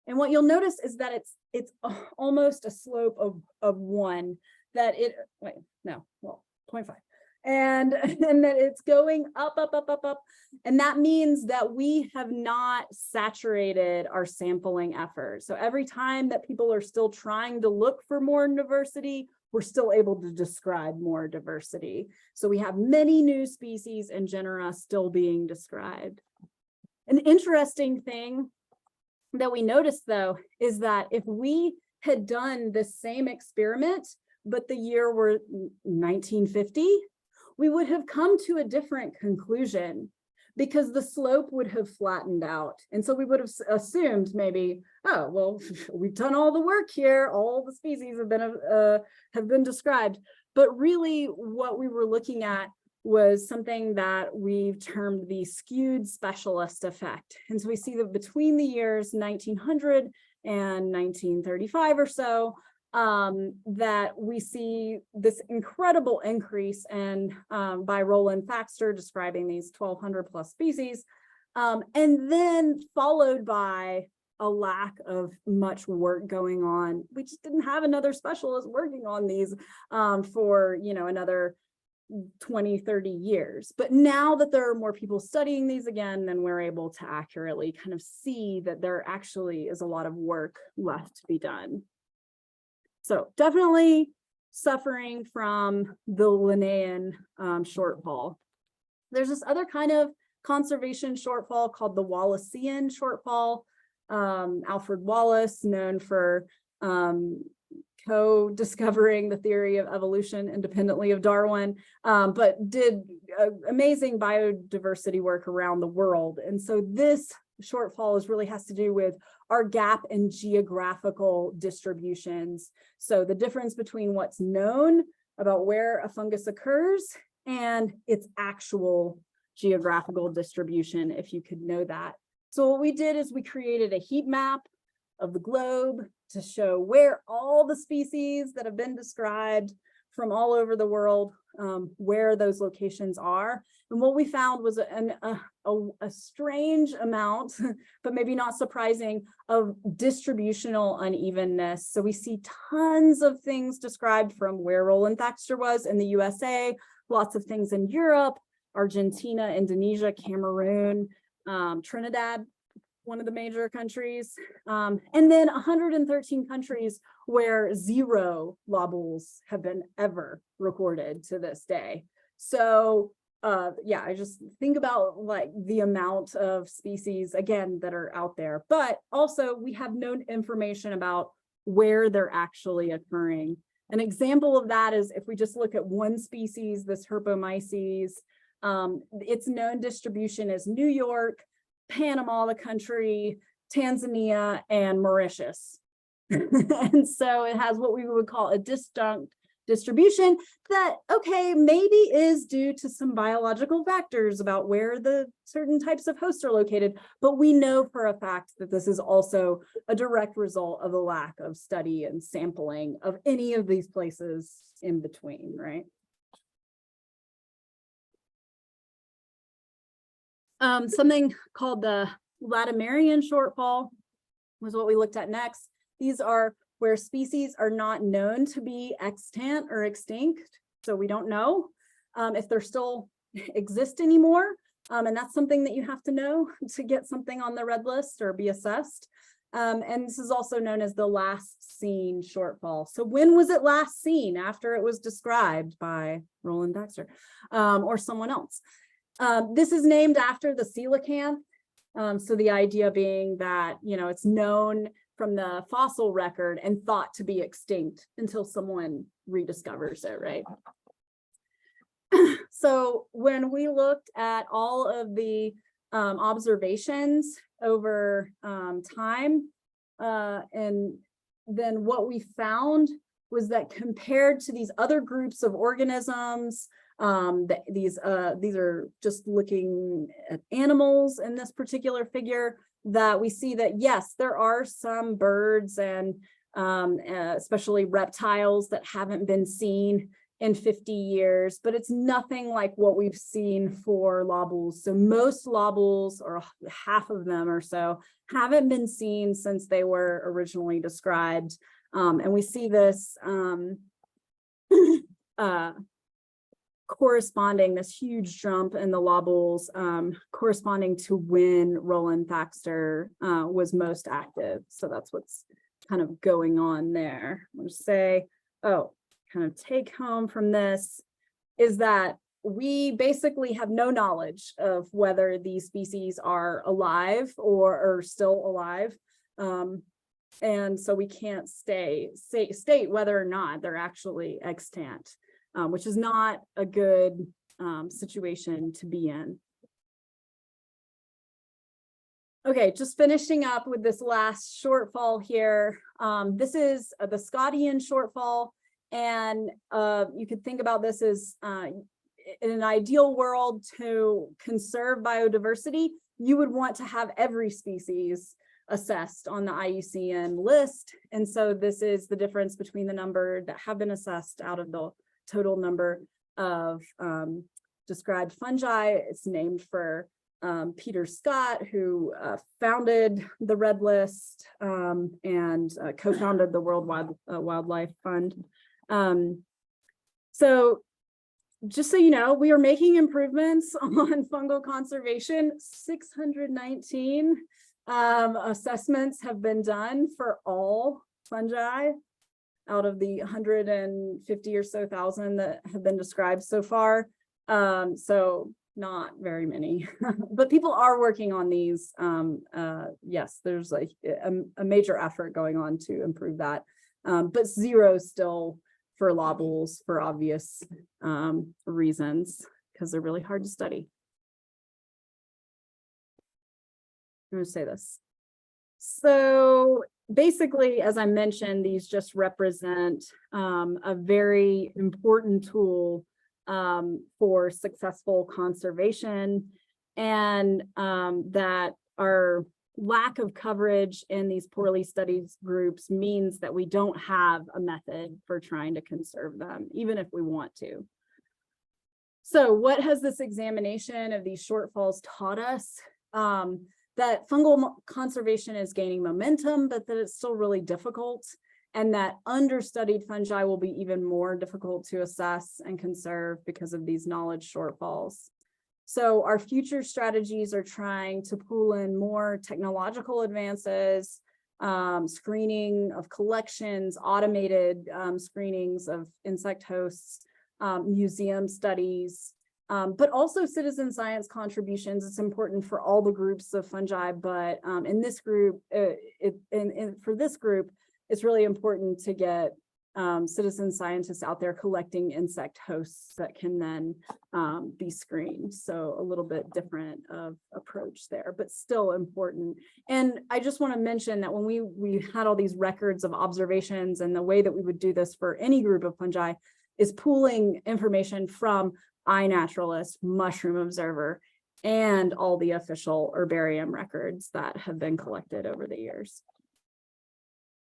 And what you'll notice is that it's almost a slope of 1, that it, 0.5. And that it's going up. And that means that we have not saturated our sampling effort. So every time that people are still trying to look for more diversity, we're still able to describe more diversity. So we have many new species and genera still being described. An interesting thing that we noticed, though, is that if we had done the same experiment, but the year were 1950, we would have come to a different conclusion, because the slope would have flattened out. And so we would have assumed maybe, oh, well, we've done all the work here, all the species have been described. But really what we were looking at was something that we've termed the skewed specialist effect. And so we see that between the years 1900 and 1935 or so, that we see this incredible increase, and by Roland Thaxter describing these 1,200 plus species, And then followed by a lack of much work going on. We just didn't have another specialist working on these for, another 20, 30 years. But now that there are more people studying these again, then we're able to accurately kind of see that there actually is a lot of work left to be done. So definitely suffering from the Linnaean shortfall. There's this other kind of conservation shortfall called the Wallacean shortfall. Alfred Wallace, known for co-discovering the theory of evolution independently of Darwin, but did amazing biodiversity work around the world. And so this shortfall really has to do with our gap in geographical distributions. So the difference between what's known about where a fungus occurs and its actual geographical distribution, if you could know that. So what we did is we created a heat map of the globe to show where all the species that have been described from all over the world, where those locations are. And what we found was a strange amount, but maybe not surprising, of distributional unevenness. So we see tons of things described from where Roland Thaxter was in the USA, lots of things in Europe, Argentina, Indonesia, Cameroon, Trinidad, one of the major countries, and then 113 countries where 0 lobules have been ever recorded to this day. So yeah, I just think about like the amount of species, again, that are out there, but also we have no information about where they're actually occurring. An example of that is if we just look at one species, this Herpomyces, its known distribution is New York, Panama, the country, Tanzania, and Mauritius. And so it has what we would call a disjunct distribution that, okay, maybe is due to some biological factors about where the certain types of hosts are located, but we know for a fact that this is also a direct result of a lack of study and sampling of any of these places in between, right? Something called the Latimerian shortfall was what we looked at next. These are where species are not known to be extant or extinct. So we don't know if they're still exist anymore. And that's something that you have to know to get something on the red list or be assessed. And this is also known as the last seen shortfall. So when was it last seen? After it was described by Roland Thaxter or someone else. This is named after the coelacanth. So the idea being that, it's known from the fossil record and thought to be extinct until someone rediscovers it, right? So when we looked at all of the observations over time, and then what we found was that compared to these other groups of organisms, these are just looking at animals in this particular figure, that we see that yes, there are some birds and especially reptiles that haven't been seen in 50 years, but it's nothing like what we've seen for lobules. So most lobules, or half of them or so, haven't been seen since they were originally described. And we see this corresponding, this huge jump in the lobules corresponding to when Roland Thaxter was most active. So that's what's kind of going on there. I'll just say, kind of take home from this is that we basically have no knowledge of whether these species are alive or are still alive. And so we can't state whether or not they're actually extant. Which is not a good situation to be in. Okay, just finishing up with this last shortfall here. This is the Scottian shortfall, and you could think about this as in an ideal world to conserve biodiversity, you would want to have every species assessed on the IUCN list. And so this is the difference between the number that have been assessed out of the total number of described fungi. It's named for Peter Scott, who founded the Red List and co-founded the World Wildlife Fund. So just so you know, we are making improvements on fungal conservation. 619 assessments have been done for all fungi out of the 150 or so thousand that have been described so far. So not very many, but people are working on these. Yes, there's like a major effort going on to improve that, but zero still for lobules for obvious reasons, because they're really hard to study. I'm going to say this. So basically, as I mentioned, these just represent a very important tool for successful conservation, and that our lack of coverage in these poorly studied groups means that we don't have a method for trying to conserve them, even if we want to. So what has this examination of these shortfalls taught us? That fungal conservation is gaining momentum, but that it's still really difficult, and that understudied fungi will be even more difficult to assess and conserve because of these knowledge shortfalls. So our future strategies are trying to pull in more technological advances, screening of collections, automated screenings of insect hosts, museum studies, but also citizen science contributions. It's important for all the groups of fungi, but in this group, for this group, it's really important to get citizen scientists out there collecting insect hosts that can then be screened. So a little bit different of approach there, but still important. And I just want to mention that when we had all these records of observations, and the way that we would do this for any group of fungi is pooling information from iNaturalist, Mushroom Observer, and all the official herbarium records that have been collected over the years.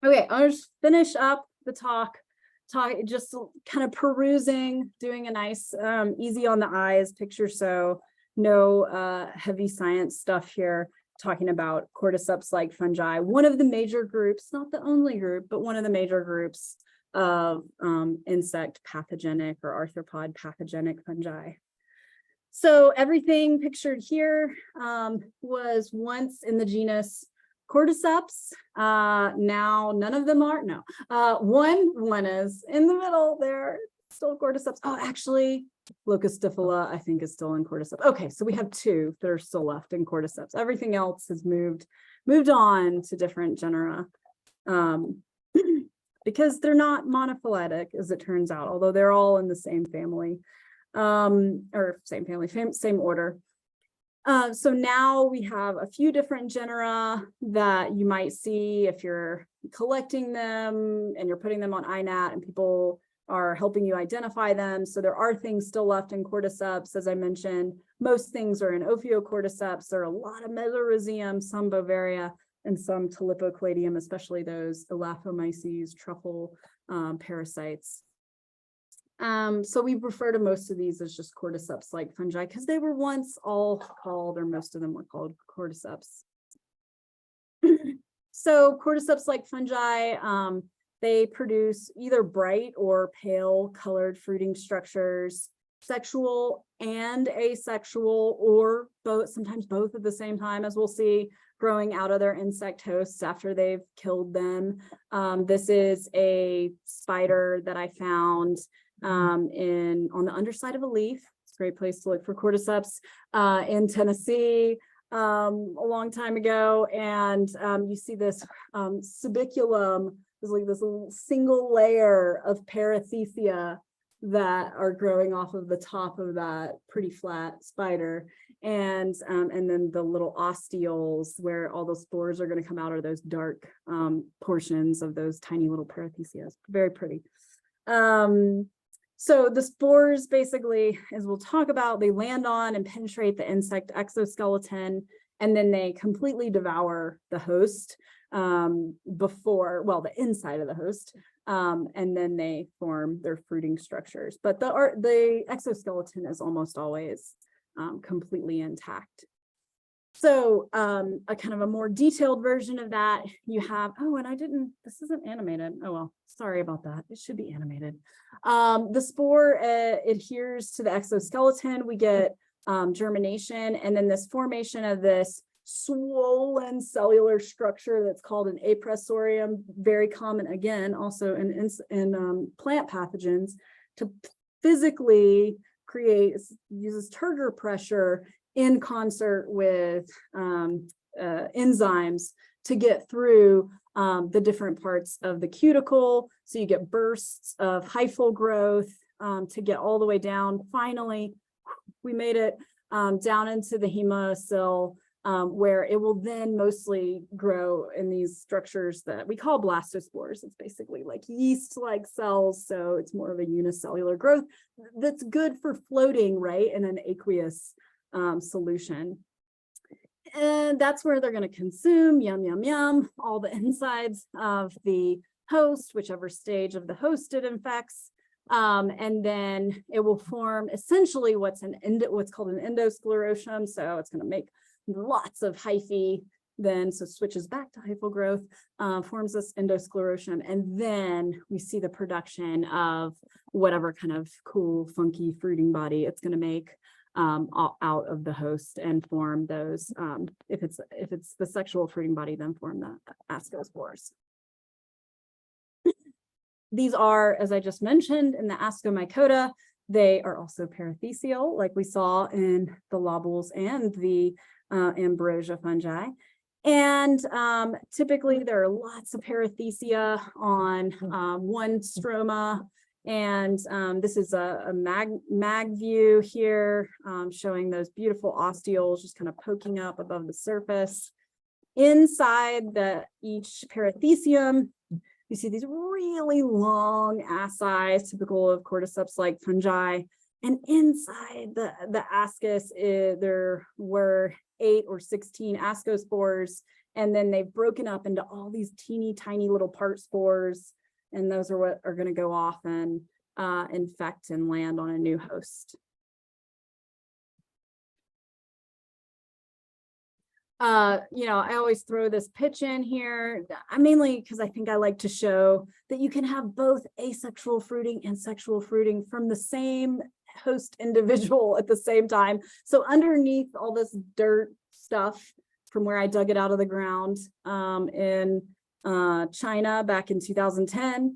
Okay, I'll just finish up the talk just kind of perusing, doing a nice easy on the eyes picture, so no heavy science stuff here, talking about cordyceps-like fungi, one of the major groups, not the only group, but one of the major groups of insect pathogenic or arthropod pathogenic fungi. So everything pictured here was once in the genus Cordyceps. Now none of them are. No, one is in the middle there, still Cordyceps. Oh, actually, Locustifolia I think is still in Cordyceps. Okay, so we have two that are still left in Cordyceps. Everything else has moved on to different genera, because they're not monophyletic, as it turns out, although they're all in the same family, or same order. So now we have a few different genera that you might see if you're collecting them and you're putting them on iNat and people are helping you identify them. So there are things still left in Cordyceps, as I mentioned. Most things are in Ophiocordyceps. There are a lot of Mesorhizium, some Bovaria, and some Talipocladium, especially those Elaphomyces, truffle parasites. So we refer to most of these as just cordyceps-like fungi because they were once all called, or most of them were called, cordyceps. So cordyceps-like fungi, they produce either bright or pale colored fruiting structures, sexual and asexual, or both, sometimes both at the same time, as we'll see, growing out of their insect hosts after they've killed them. This is a spider that I found on the underside of a leaf. It's a great place to look for cordyceps in Tennessee a long time ago. And you see this subiculum, is like this little single layer of parathecia that are growing off of the top of that pretty flat spider. And then the little osteoles where all those spores are going to come out are those dark portions of those tiny little parathecias. Very pretty. So the spores, basically, as we'll talk about, they land on and penetrate the insect exoskeleton, and then they completely devour the host the inside of the host, and then they form their fruiting structures. But the exoskeleton is almost always completely intact. So a kind of a more detailed version of that, you have, oh, and this isn't animated. Oh, well, sorry about that. It should be animated. The spore adheres to the exoskeleton. We get germination, and then this formation of this swollen cellular structure that's called an apressorium, very common again, also in plant pathogens, to physically uses turgor pressure in concert with enzymes to get through the different parts of the cuticle. So you get bursts of hyphal growth to get all the way down. Finally, we made it down into the hemosyl, where it will then mostly grow in these structures that we call blastospores. It's basically like yeast-like cells, so it's more of a unicellular growth that's good for floating, right, in an aqueous solution. And that's where they're going to consume, yum, yum, yum, all the insides of the host, whichever stage of the host it infects. And then it will form essentially what's called an endosclerotium. So it's going to make lots of hyphae, then so switches back to hyphal growth, forms this endosclerotium, and then we see the production of whatever kind of cool, funky fruiting body it's going to make out of the host and form those. If it's the sexual fruiting body, then form the ascospores. These are, as I just mentioned, in the ascomycota. They are also perithecial, like we saw in the lobules and the ambrosia fungi. And typically there are lots of perithecia on one stroma. And this is a mag view here, showing those beautiful osteoles just kind of poking up above the surface. Inside each perithecium, you see these really long asci, typical of cordyceps-like fungi. And inside the ascus, there were 8 or 16 ascospores, and then they've broken up into all these teeny tiny little part spores, and those are what are going to go off and infect and land on a new host. I always throw this pitch in here, mainly because I think I like to show that you can have both asexual fruiting and sexual fruiting from the same host individual at the same time. So underneath all this dirt stuff from where I dug it out of the ground in China back in 2010,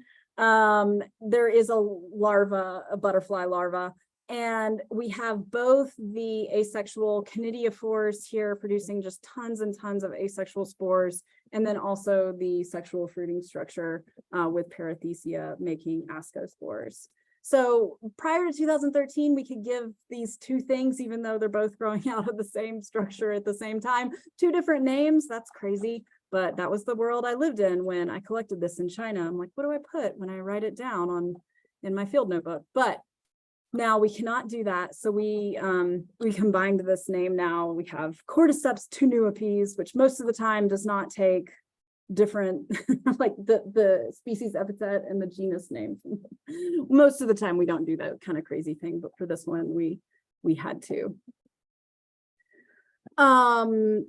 there is a butterfly larva. And we have both the asexual conidiophores here producing just tons and tons of asexual spores, and then also the sexual fruiting structure with perithecia making ascospores. So prior to 2013, we could give these two things, even though they're both growing out of the same structure at the same time, 2 different names. That's crazy. But that was the world I lived in when I collected this in China. I'm like, what do I put when I write it down in my field notebook? But now we cannot do that. So we combined this name now. We have Cordyceps tenuipes, which most of the time does not take different, like the species epithet and the genus name. Most of the time we don't do that kind of crazy thing, but for this one we had to.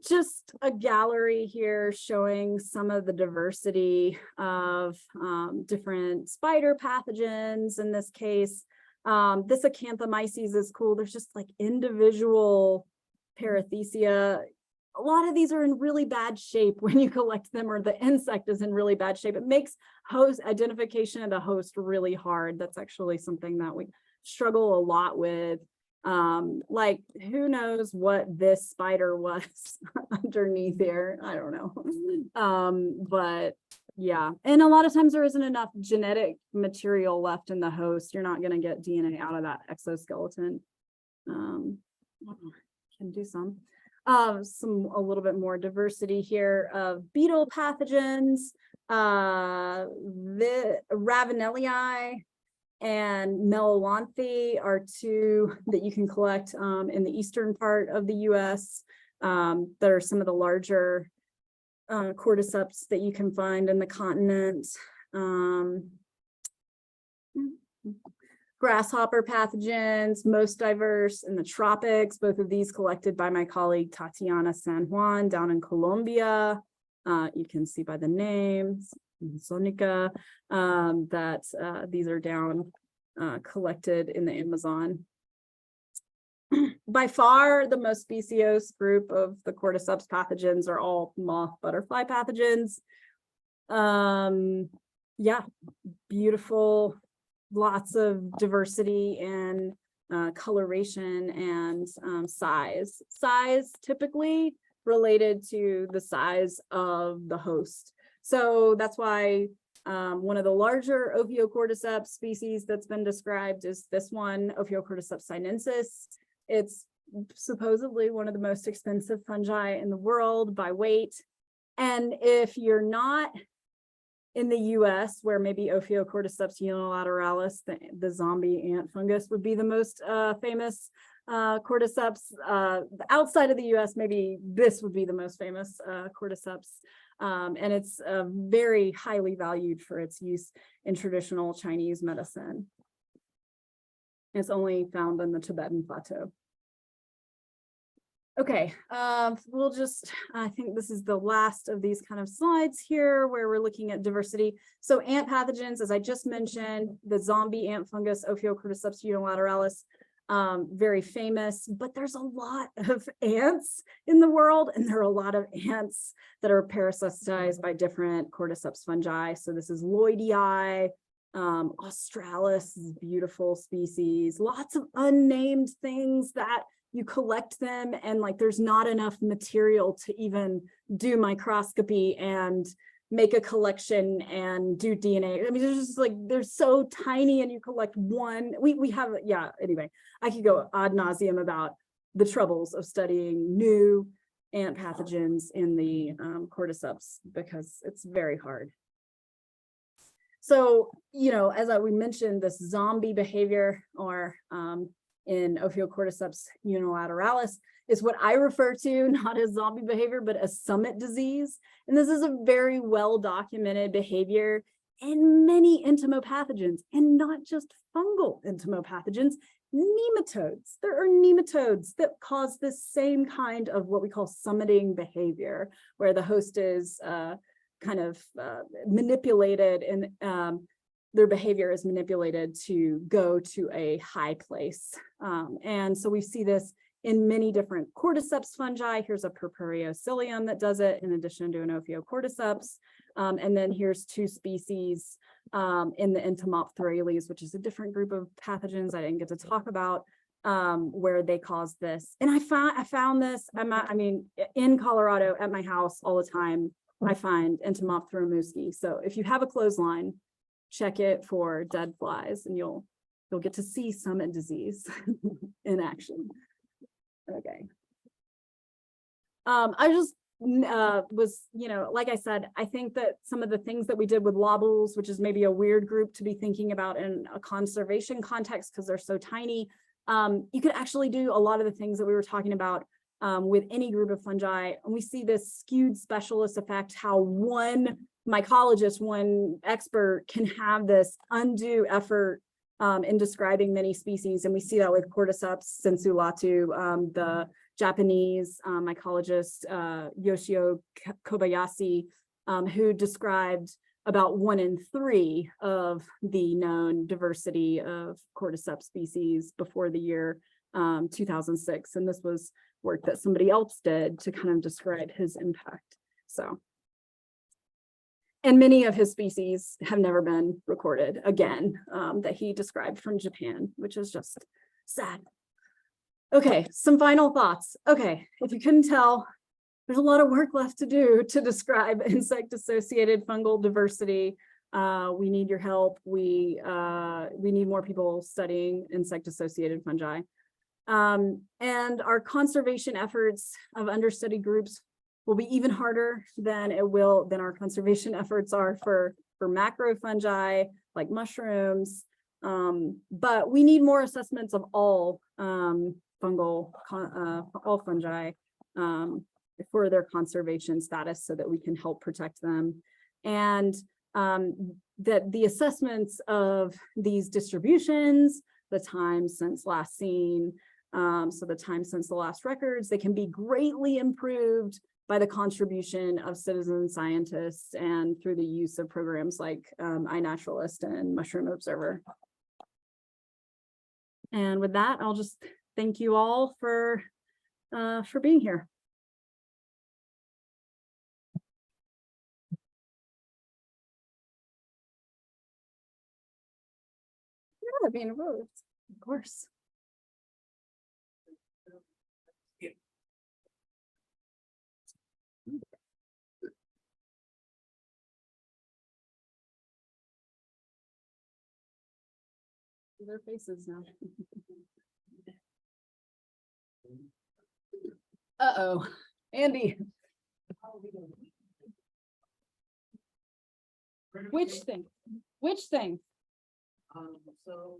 Just a gallery here showing some of the diversity of different spider pathogens in this case. This Acanthomyces is cool. There's just like individual perithecia. A lot of these are in really bad shape when you collect them, or the insect is in really bad shape. It makes host identification of the host really hard. That's actually something that we struggle a lot with. Like, who knows what this spider was underneath here? I don't know. But yeah, and a lot of times there isn't enough genetic material left in the host. You're not going to get DNA out of that exoskeleton. Can do a little bit more diversity here of beetle pathogens. The Ravenellii and Melilanthe are 2 that you can collect in the eastern part of the US. That are some of the larger cordyceps that you can find in the continent. grasshopper pathogens, most diverse in the tropics, both of these collected by my colleague Tatiana San Juan down in Colombia. You can see by the names, Sonica, that these are down collected in the Amazon. By far, the most speciose group of the cordyceps pathogens are all moth butterfly pathogens. Yeah, beautiful, lots of diversity in coloration and size. Size typically related to the size of the host. So that's why one of the larger Ophiocordyceps species that's been described is this one, Ophiocordyceps sinensis. It's supposedly one of the most expensive fungi in the world by weight. And if you're not in the US, where maybe Ophiocordyceps unilateralis, the zombie ant fungus, would be the most famous cordyceps, outside of the US, maybe this would be the most famous cordyceps. And it's very highly valued for its use in traditional Chinese medicine. It's only found on the Tibetan Plateau. Okay, we'll just, I think this is the last of these kind of slides here where we're looking at diversity. So ant pathogens, as I just mentioned, the zombie ant fungus, Ophiocordyceps unilateralis, very famous, but there's a lot of ants in the world, and there are a lot of ants that are parasitized by different cordyceps fungi. So this is Lloydii, Australis is a beautiful species, lots of unnamed things that you collect them, and like there's not enough material to even do microscopy and make a collection and do DNA. I mean, there's just like, they're so tiny, and you collect one. We have, yeah, anyway, I could go ad nauseum about the troubles of studying new ant pathogens in the cordyceps, because it's very hard. So, you know, as we mentioned, this zombie behavior, or in Ophiocordyceps unilateralis, is what I refer to not as zombie behavior, but as summit disease. And this is a very well-documented behavior in many entomopathogens, and not just fungal entomopathogens, nematodes. There are nematodes that cause this same kind of what we call summiting behavior, where the host is kind of manipulated, and their behavior is manipulated to go to a high place. And so we see this in many different cordyceps fungi. Here's a Purpureocilium that does it, in addition to an Ophiocordyceps. And then here's two species in the Entomophthalales, which is a different group of pathogens I didn't get to talk about, where they cause this. And I found this, I mean, in Colorado at my house all the time, I find Entomophthalales. So if you have a clothesline, check it for dead flies, and you'll get to see summit disease in action. Okay. I just was, you know, like I said, I think that some of the things that we did with lobules, which is maybe a weird group to be thinking about in a conservation context because they're so tiny, you could actually do a lot of the things that we were talking about with any group of fungi. And we see this skewed specialist effect, how one mycologist, one expert can have this undue effort in describing many species. And we see that with Cordyceps sensu-lato, the Japanese mycologist Yoshio Kobayashi, who described about 1 in 3 of the known diversity of Cordyceps species before the year 2006. And this was work that somebody else did to kind of describe his impact. So, and many of his species have never been recorded again, that he described from Japan, which is just sad. Okay, some final thoughts. Okay, if you couldn't tell, there's a lot of work left to do to describe insect-associated fungal diversity. We need your help. We need more people studying insect-associated fungi. And our conservation efforts of understudied groups will be even harder than our conservation efforts are for macro fungi like mushrooms. But we need more assessments of all all fungi for their conservation status, so that we can help protect them. And that the assessments of these distributions the time since last seen. So the time since the last records, they can be greatly improved by the contribution of citizen scientists and through the use of programs like iNaturalist and Mushroom Observer. And with that, I'll just thank you all for being here. Yeah, being approved, of course. Their faces now. Uh-oh, Andy. Which thing? Which thing? So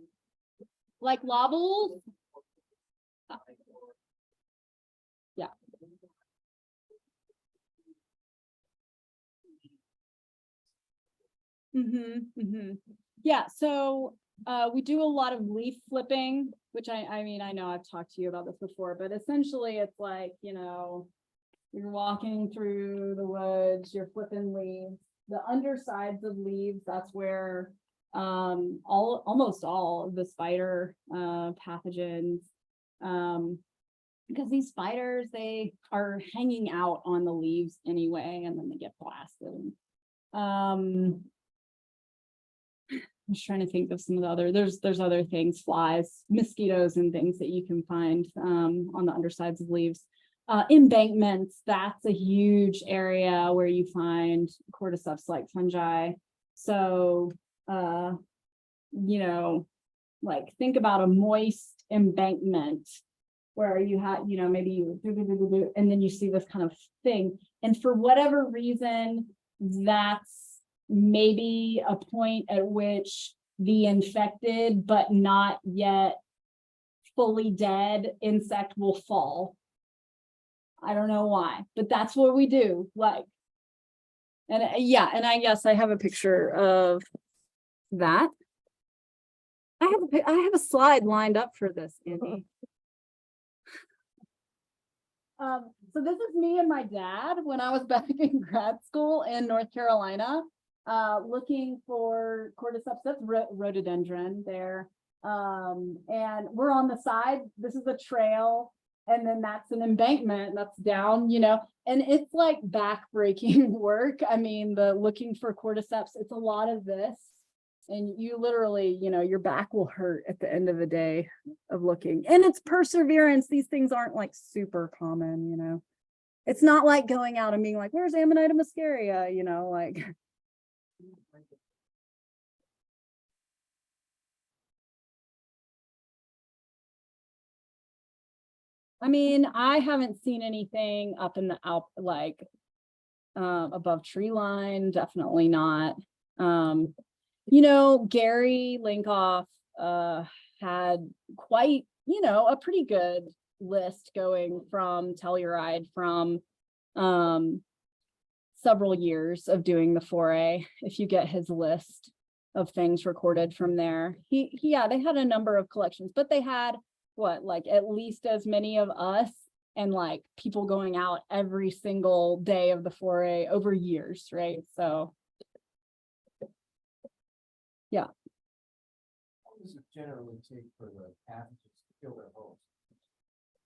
Like lobules? Yeah. Yeah, so we do a lot of leaf flipping, which I mean, I know I've talked to you about this before, but essentially it's like, you know, you're walking through the woods, you're flipping leaves, the undersides of leaves, that's where almost all of the spider pathogens, because these spiders, they are hanging out on the leaves anyway, and then they get blasted. I'm just trying to think of some of the other, there's other things, flies, mosquitoes and things that you can find on the undersides of leaves. Embankments, that's a huge area where you find cordyceps-like fungi. So, you know, like think about a moist embankment where you have, you know, maybe you do, and then you see this kind of thing. And for whatever reason, that's maybe a point at which the infected but not yet fully dead insect will fall. I don't know why, but that's what we do. Like, and yeah, and I guess I have a picture of that. I have a slide lined up for this, Andy. So this is me and my dad when I was back in grad school in North Carolina, looking for cordyceps, that's rhododendron there. And we're on the side, this is a trail, and then that's an embankment that's down, you know, and it's like back-breaking work. I mean, the looking for cordyceps, it's a lot of this. And you literally, you know, your back will hurt at the end of the day of looking. And it's perseverance. These things aren't like super common, you know. It's not like going out and being like, where's Amanita muscaria, you know, like. I mean, I haven't seen anything up in the Alp, like above tree line, definitely not. You know, Gary Linkoff had quite, you know, a pretty good list going from Telluride from several years of doing the foray. If you get his list of things recorded from there, yeah, they had a number of collections, but they had what, like at least as many of us and like people going out every single day of the foray over years, right? So yeah. What does it generally take for the pathogens to kill their host?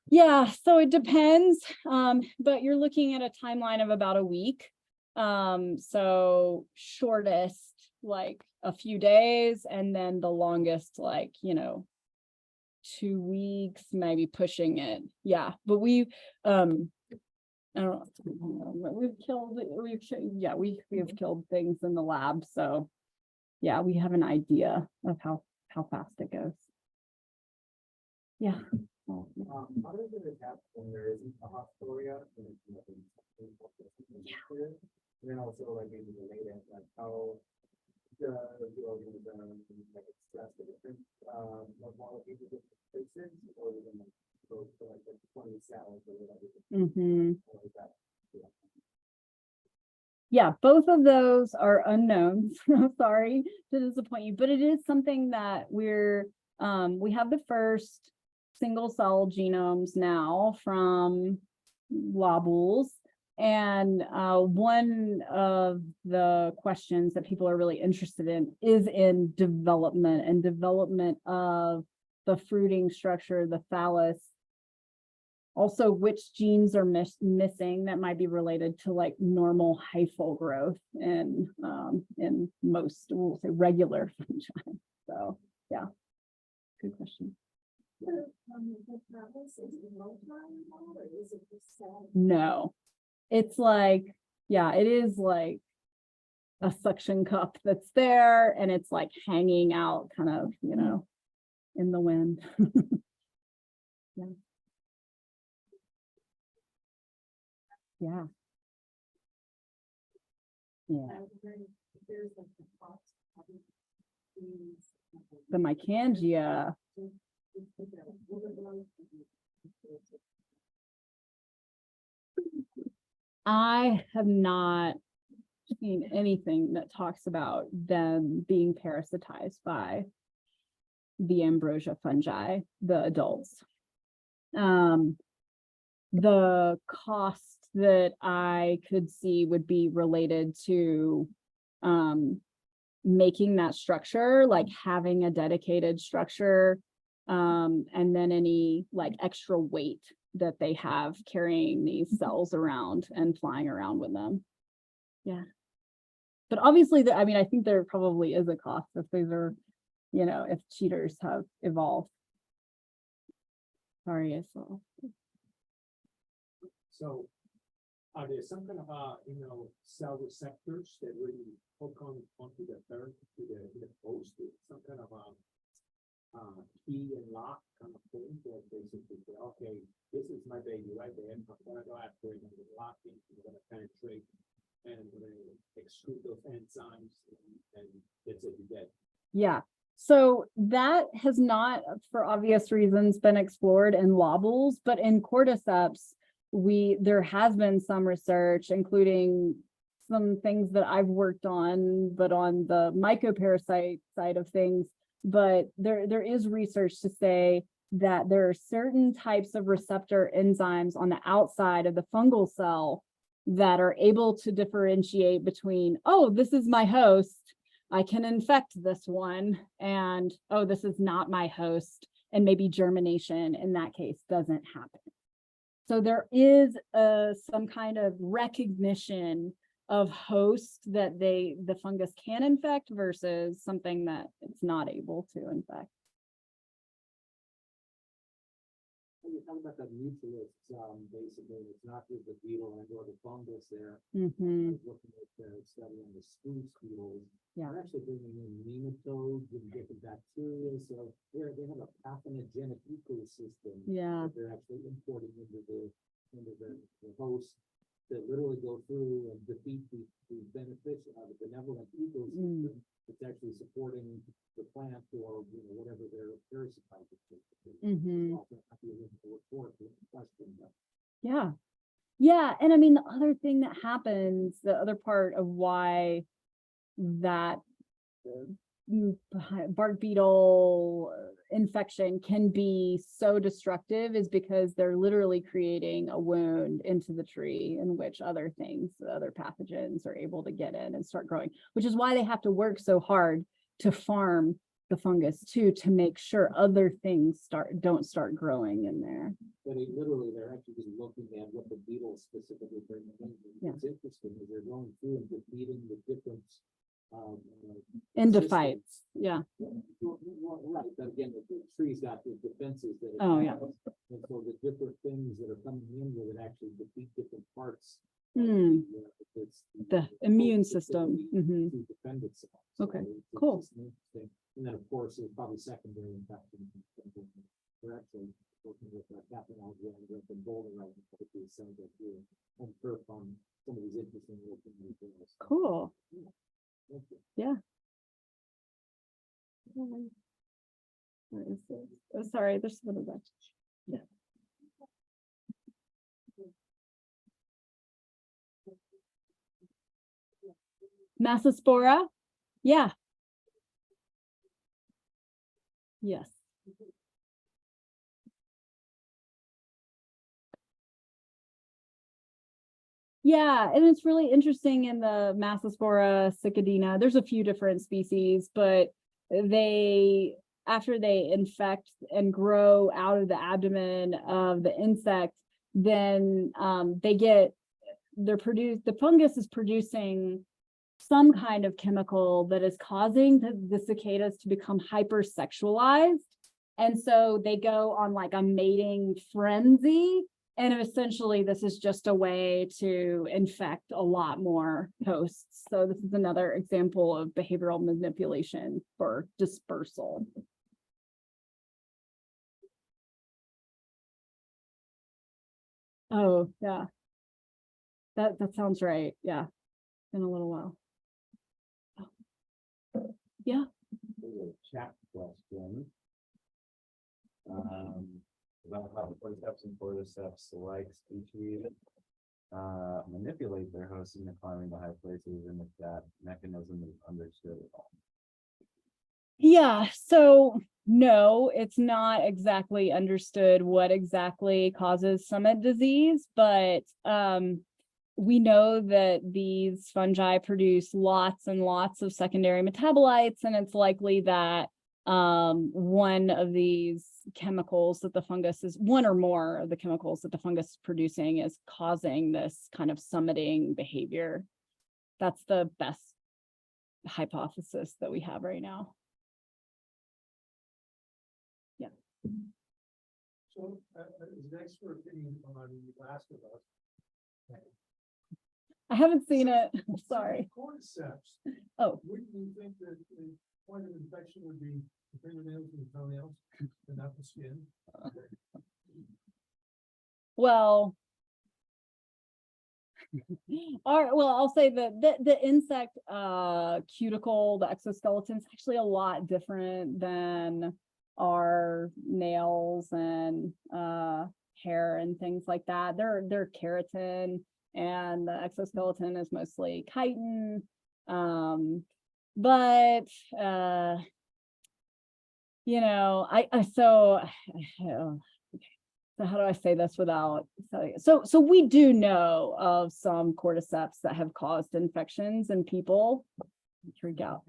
Yeah, so it depends, but you're looking at a timeline of about a week. So shortest, like a few days, and then the longest, like, you know, 2 weeks, maybe pushing it. Yeah, but we I don't know, we have killed things in the lab, so yeah, we have an idea of how fast it goes. Yeah. How does it happen when there isn't a hostoria? Yeah. And then also like maybe related, like how the organism like express the different molecules in different places, or even like go to like the 20 cells or whatever. Or is that, yeah. Yeah, both of those are unknowns. Sorry to disappoint you, but it is something that we're We have the first single cell genomes now from lobules. And one of the questions that people are really interested in is in development of the fruiting structure, the thallus. Also, which genes are missing that might be related to like normal hyphal growth in most, we'll say, regular fungi. So yeah, good question. No, it's like, yeah, it is like a suction cup that's there and it's like hanging out kind of, you know, in the wind. Yeah. Yeah. Yeah. The mycangia. I have not seen anything that talks about them being parasitized by the ambrosia fungi, the adults. The cost that I could see would be related to making that structure, like having a dedicated structure, and then any like extra weight that they have carrying these cells around and flying around with them. Yeah. But obviously, I mean, I think there probably is a cost if these are, you know, if cheaters have evolved. Sorry, I saw. So are there some kind of cell receptors that really hook onto the third to the host, some kind of key and lock kind of thing that basically say, okay, this is my baby right there. I'm gonna go after it, I'm gonna lock it, I'm gonna penetrate, and I'm gonna exclude those enzymes, and that's it, you're dead. Yeah. So that has not, for obvious reasons, been explored in lobules, but in cordyceps, there has been some research, including some things that I've worked on, but on the mycoparasite side of things. But there is research to say that there are certain types of receptor enzymes on the outside of the fungal cell that are able to differentiate between, oh, this is my host, I can infect this one, and oh, this is not my host, and maybe germination in that case doesn't happen. So there is some kind of recognition of hosts that the fungus can infect versus something that it's not able to infect. When you talk about the mutualists, basically, it's not just the beetle and or the fungus there. Mm-hmm. Looking at the study on the spruce beetles, Yeah. they're actually bringing in nematodes and different bacteria, so they have a pathogenic ecosystem. Yeah. That they're actually importing into the host that literally go through and defeat the beneficial, the benevolent ecosystem. It's actually supporting the plant or whatever their parasite is. Mm-hmm. Question, Yeah. Yeah. And I mean, the other thing that happens, the other part of why that bark beetle infection can be so destructive is because they're literally creating a wound into the tree in which other things, other pathogens are able to get in and start growing, which is why they have to work so hard to farm the fungus too, to make sure other things don't start growing in there. But they're actually just looking at what the beetles specifically bring in. Yeah. What's interesting is they're going through and defeating the different Endophytes. Yeah. Well, right, but again, the tree's got the defenses that it Oh, yeah. has, and so the different things that are coming in with it actually defeat different parts. Hmm. The immune system. To defend itself. So Okay, it's cool. just interesting. And then, of course, there's probably secondary infections. We're actually working with Pathology and Boulder right now, with the center here, and turf on some of these interesting working materials. Cool. Thank you. Yeah. Where is this? Oh, sorry, there's one of that. Yeah. Massospora? Yeah. Yes. Yeah, and it's really interesting in the Massospora cicadina. There's a few different species, but after they infect and grow out of the abdomen of the insect, then the fungus is producing some kind of chemical that is causing the cicadas to become hypersexualized. And so they go on like a mating frenzy. And essentially, this is just a way to infect a lot more hosts. So this is another example of behavioral manipulation for dispersal. Oh, yeah. That sounds right. Yeah. In a little while. Yeah. Chat question. About how cordyceps and cordyceps-like species manipulate their hosts into climbing to high places, and if that mechanism is understood at all. Yeah, so no, it's not exactly understood what exactly causes summit disease, but we know that these fungi produce lots and lots of secondary metabolites, and it's likely that one of these chemicals that the fungus is, one or more of the chemicals that the fungus is producing is causing this kind of summiting behavior. That's the best hypothesis that we have right now. Yeah. So, is an expert opinion on The Last of Us? I haven't seen it. Sorry. Cordyceps. Oh. Wouldn't you think that the point of infection would be the fingernails and the toenails and not the skin? Well, I'll say that the insect cuticle, the exoskeleton, is actually a lot different than our nails and hair and things like that. They're keratin, and the exoskeleton is mostly chitin. But you know, so how do I say this without saying it? So we do know of some cordyceps that have caused infections in people. Freak out.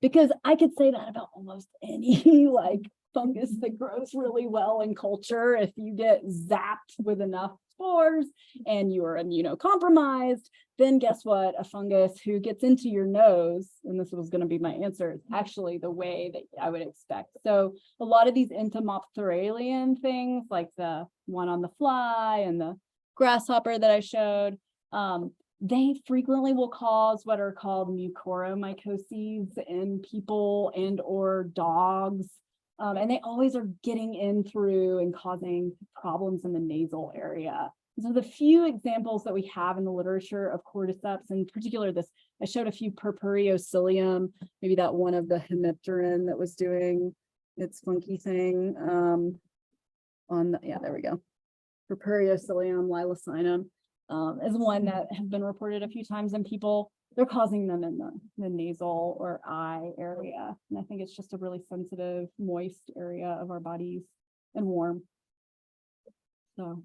Because I could say that about almost any like fungus that grows really well in culture. If you get zapped with enough spores and you're immunocompromised, then guess what? A fungus who gets into your nose, and this was going to be my answer, is actually the way that I would expect. So a lot of these entomopteralian things, like the one on the fly and the grasshopper that I showed, they frequently will cause what are called mucoromycoses in people and or dogs. And they always are getting in through and causing problems in the nasal area. So the few examples that we have in the literature of cordyceps, in particular this, I showed a few Purpureocilium, maybe that one of the hemipteran that was doing its funky thing. There we go. Purpureocilium, lilacinum is one that has been reported a few times in people. They're causing them in the nasal or eye area. And I think it's just a really sensitive, moist area of our bodies and warm. So,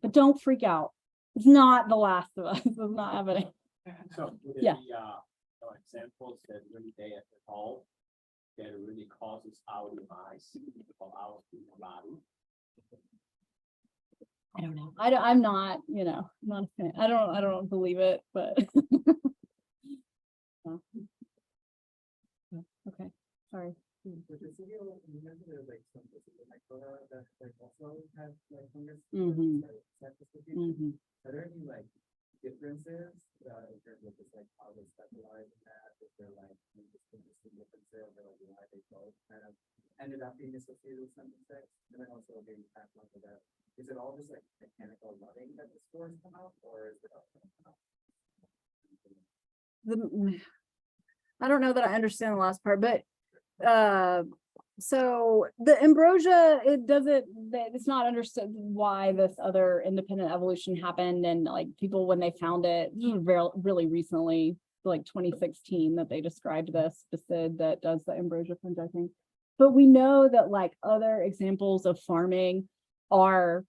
but don't freak out. It's not The Last of Us. It's not happening. So would it Yeah. be examples that really they at all that it really causes our demise or our body? I don't know. I'm not, not a fan. I don't believe it, but okay. Sorry. With the CDO, you mentioned there's like some specific microbiota that like also have like fungus. Mhm. Mm-hmm. Are there any like differences in terms of just like how they specialize in that? If they're like interesting differences or like why they both kind of ended up being associated with some insects? And then also maybe back onto that, is it all just like mechanical rubbing that the spores come out, or is it also I don't know that I understand the last part, but so the ambrosia, it's not understood why this other independent evolution happened, and like people, when they found it, this was really recently, like 2016, that they described this bacid that does the ambrosia fungi thing. But we know that like other examples of farming, are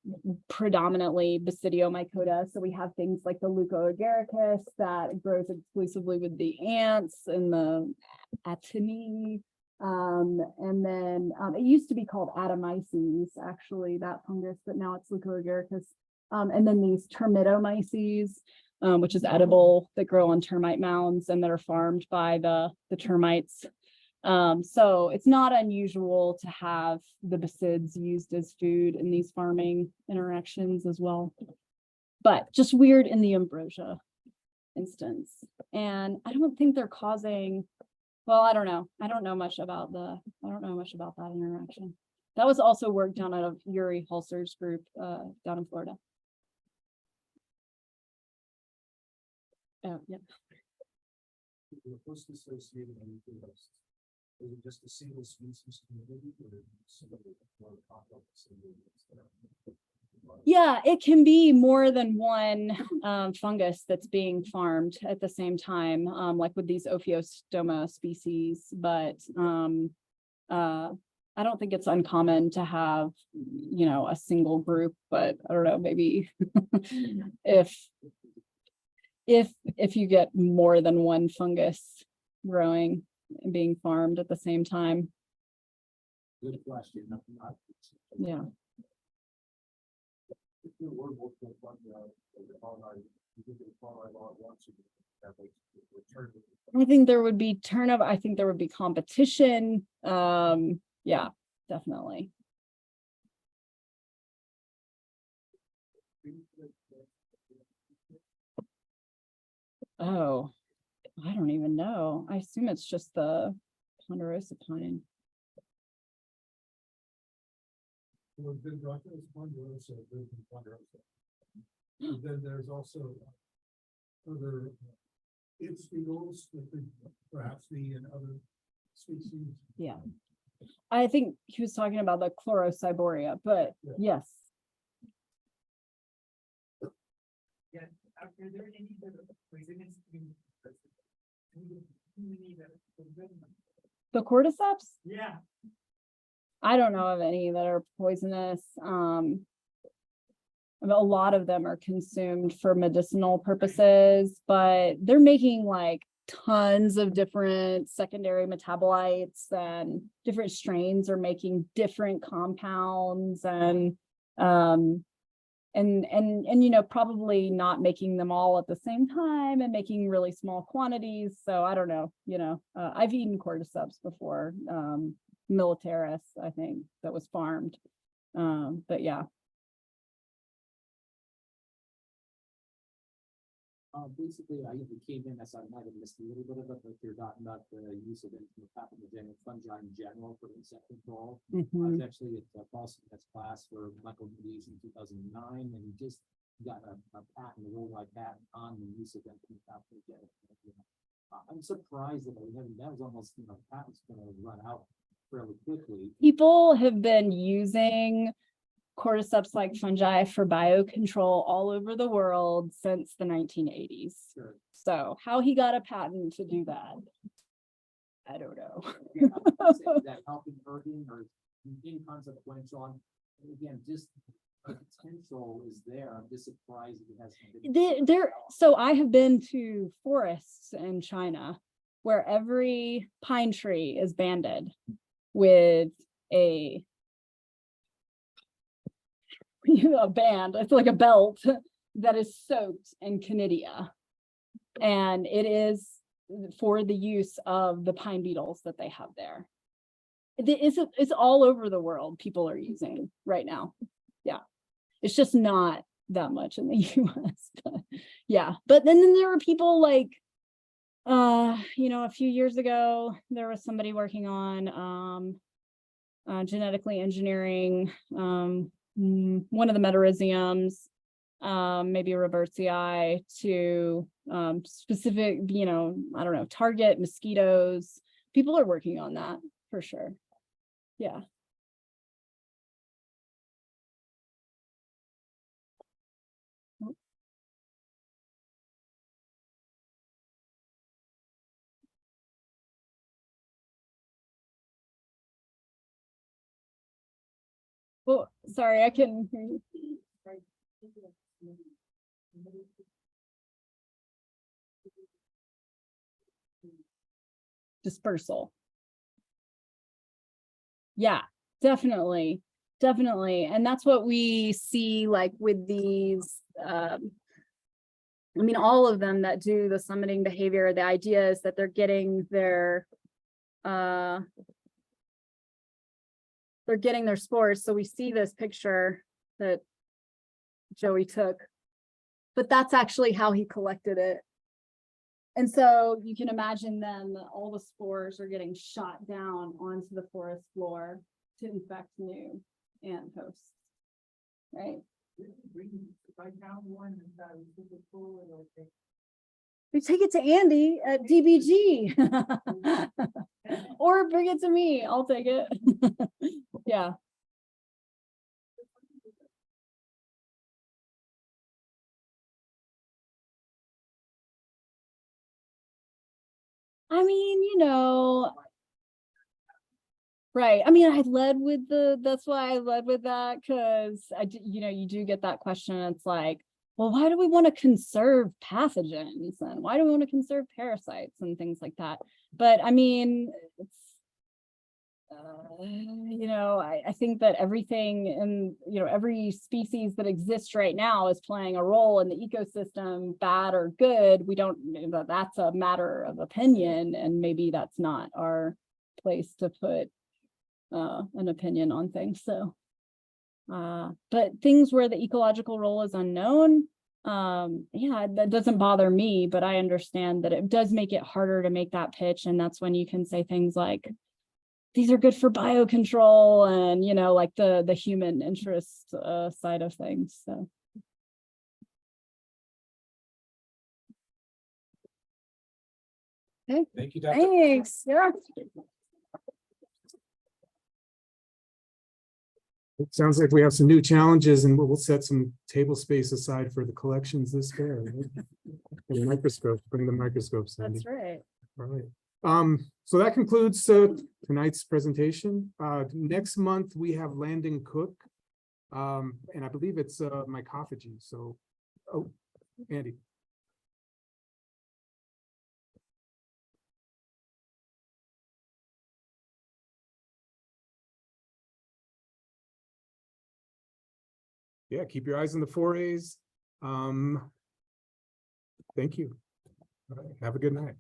predominantly Basidiomycota. So we have things like the Leucoagaricus that grows exclusively with the ants and the Atini. And then it used to be called Atomyces, actually, that fungus, but now it's Leucoagaricus. And then these termitomyces, which is edible, that grow on termite mounds and that are farmed by the termites. So it's not unusual to have the basids used as food in these farming interactions as well. But just weird in the ambrosia instance. And I don't think they're causing, well, I don't know. I don't know much about that interaction. That was also work done out of Uri Hulser's group down in Florida. Oh, yeah. The host associated with hosts. Is it just a single species community or some of the more complex? Yeah, it can be more than one fungus that's being farmed at the same time, like with these Ophiostoma species, but I don't think it's uncommon to have, you know, a single group, but I don't know, maybe if you get more than one fungus growing and being farmed at the same time. Good question. Yeah. If there were multiple fungi, I think there would be turnover. I think there would be competition. Yeah, definitely. Oh, I don't even know. I assume it's just the ponderosa pine. Well, the Dracula's ponderosa, the ponderosa. And then there's also other beetles that could perhaps be in other species. Yeah. I think he was talking about the Chlorociboria, but Yeah. yes. Yeah, are there any that are poisonous? The cordyceps? Yeah. I don't know of any that are poisonous. A lot of them are consumed for medicinal purposes, but they're making like tons of different secondary metabolites, and different strains are making different compounds, and you know, probably not making them all at the same time and making really small quantities. So I don't know, you know, I've eaten cordyceps before, militaris, I think, that was farmed. But yeah. Basically, I came in as I might have missed a little bit of it, but you're talking about the use of pathogenic fungi in general for insect control. I was actually at Boston class for Michael Moody's in 2009, and he just got a patent, a worldwide patent on the use of pathogenic. I'm surprised that we haven't. That was almost, you know, patent's going to run out fairly quickly. People have been using cordyceps-like fungi for biocontrol all over the world since the 1980s. Sure. So how he got a patent to do that, I don't know. Yeah, I would say that helping hurting or inconsequential. Again, just the potential is there. I'm just surprised it hasn't been. So I have been to forests in China where every pine tree is banded with a band. It's like a belt that is soaked in conidia, and it is for the use of the pine beetles that they have there. It's all over the world. People are using right now. Yeah, it's just not that much in the US. But yeah, but then there were people like, you know, a few years ago there was somebody working on genetically engineering one of the metarhiziums, maybe a revertii, to specific, you know, I don't know, target mosquitoes. People are working on that for sure. Yeah. Well, Sorry, I couldn't hear you. Dispersal. Yeah, definitely. Definitely. And that's what we see like with these, I mean, all of them that do the summiting behavior, the idea is that they're getting their spores. So we see this picture that Joey took, but that's actually how he collected it. And so you can imagine then that all the spores are getting shot down onto the forest floor to infect new ant hosts, right? We take it to Andy at DBG or bring it to me. I'll take it. Yeah. I mean, you know, right. I mean, I led with that's why I led with that, because you know, you do get that question. It's like, well, why do we want to conserve pathogens and why do we want to conserve parasites and things like that? But I mean, it's, you know, I think that everything in, you know, every species that exists right now is playing a role in the ecosystem, bad or good. We don't, that's a matter of opinion, and maybe that's not our place to put an opinion on things. So, but things where the ecological role is unknown, yeah, that doesn't bother me, but I understand that it does make it harder to make that pitch. And that's when you can say things like, these are good for biocontrol and, you know, like the human interest side of things. So. Okay. Thank you, Dr. Thanks. Yeah. It sounds like we have some new challenges, and we'll set some table space aside for the collections this fair. Right? The microscope, bring the microscopes. That's right. All right. So that concludes tonight's presentation. Next month we have Landon Cook, and I believe it's mycophagy. So, oh, Andy. Yeah, keep your eyes on the forays. Thank you. All right, have a good night.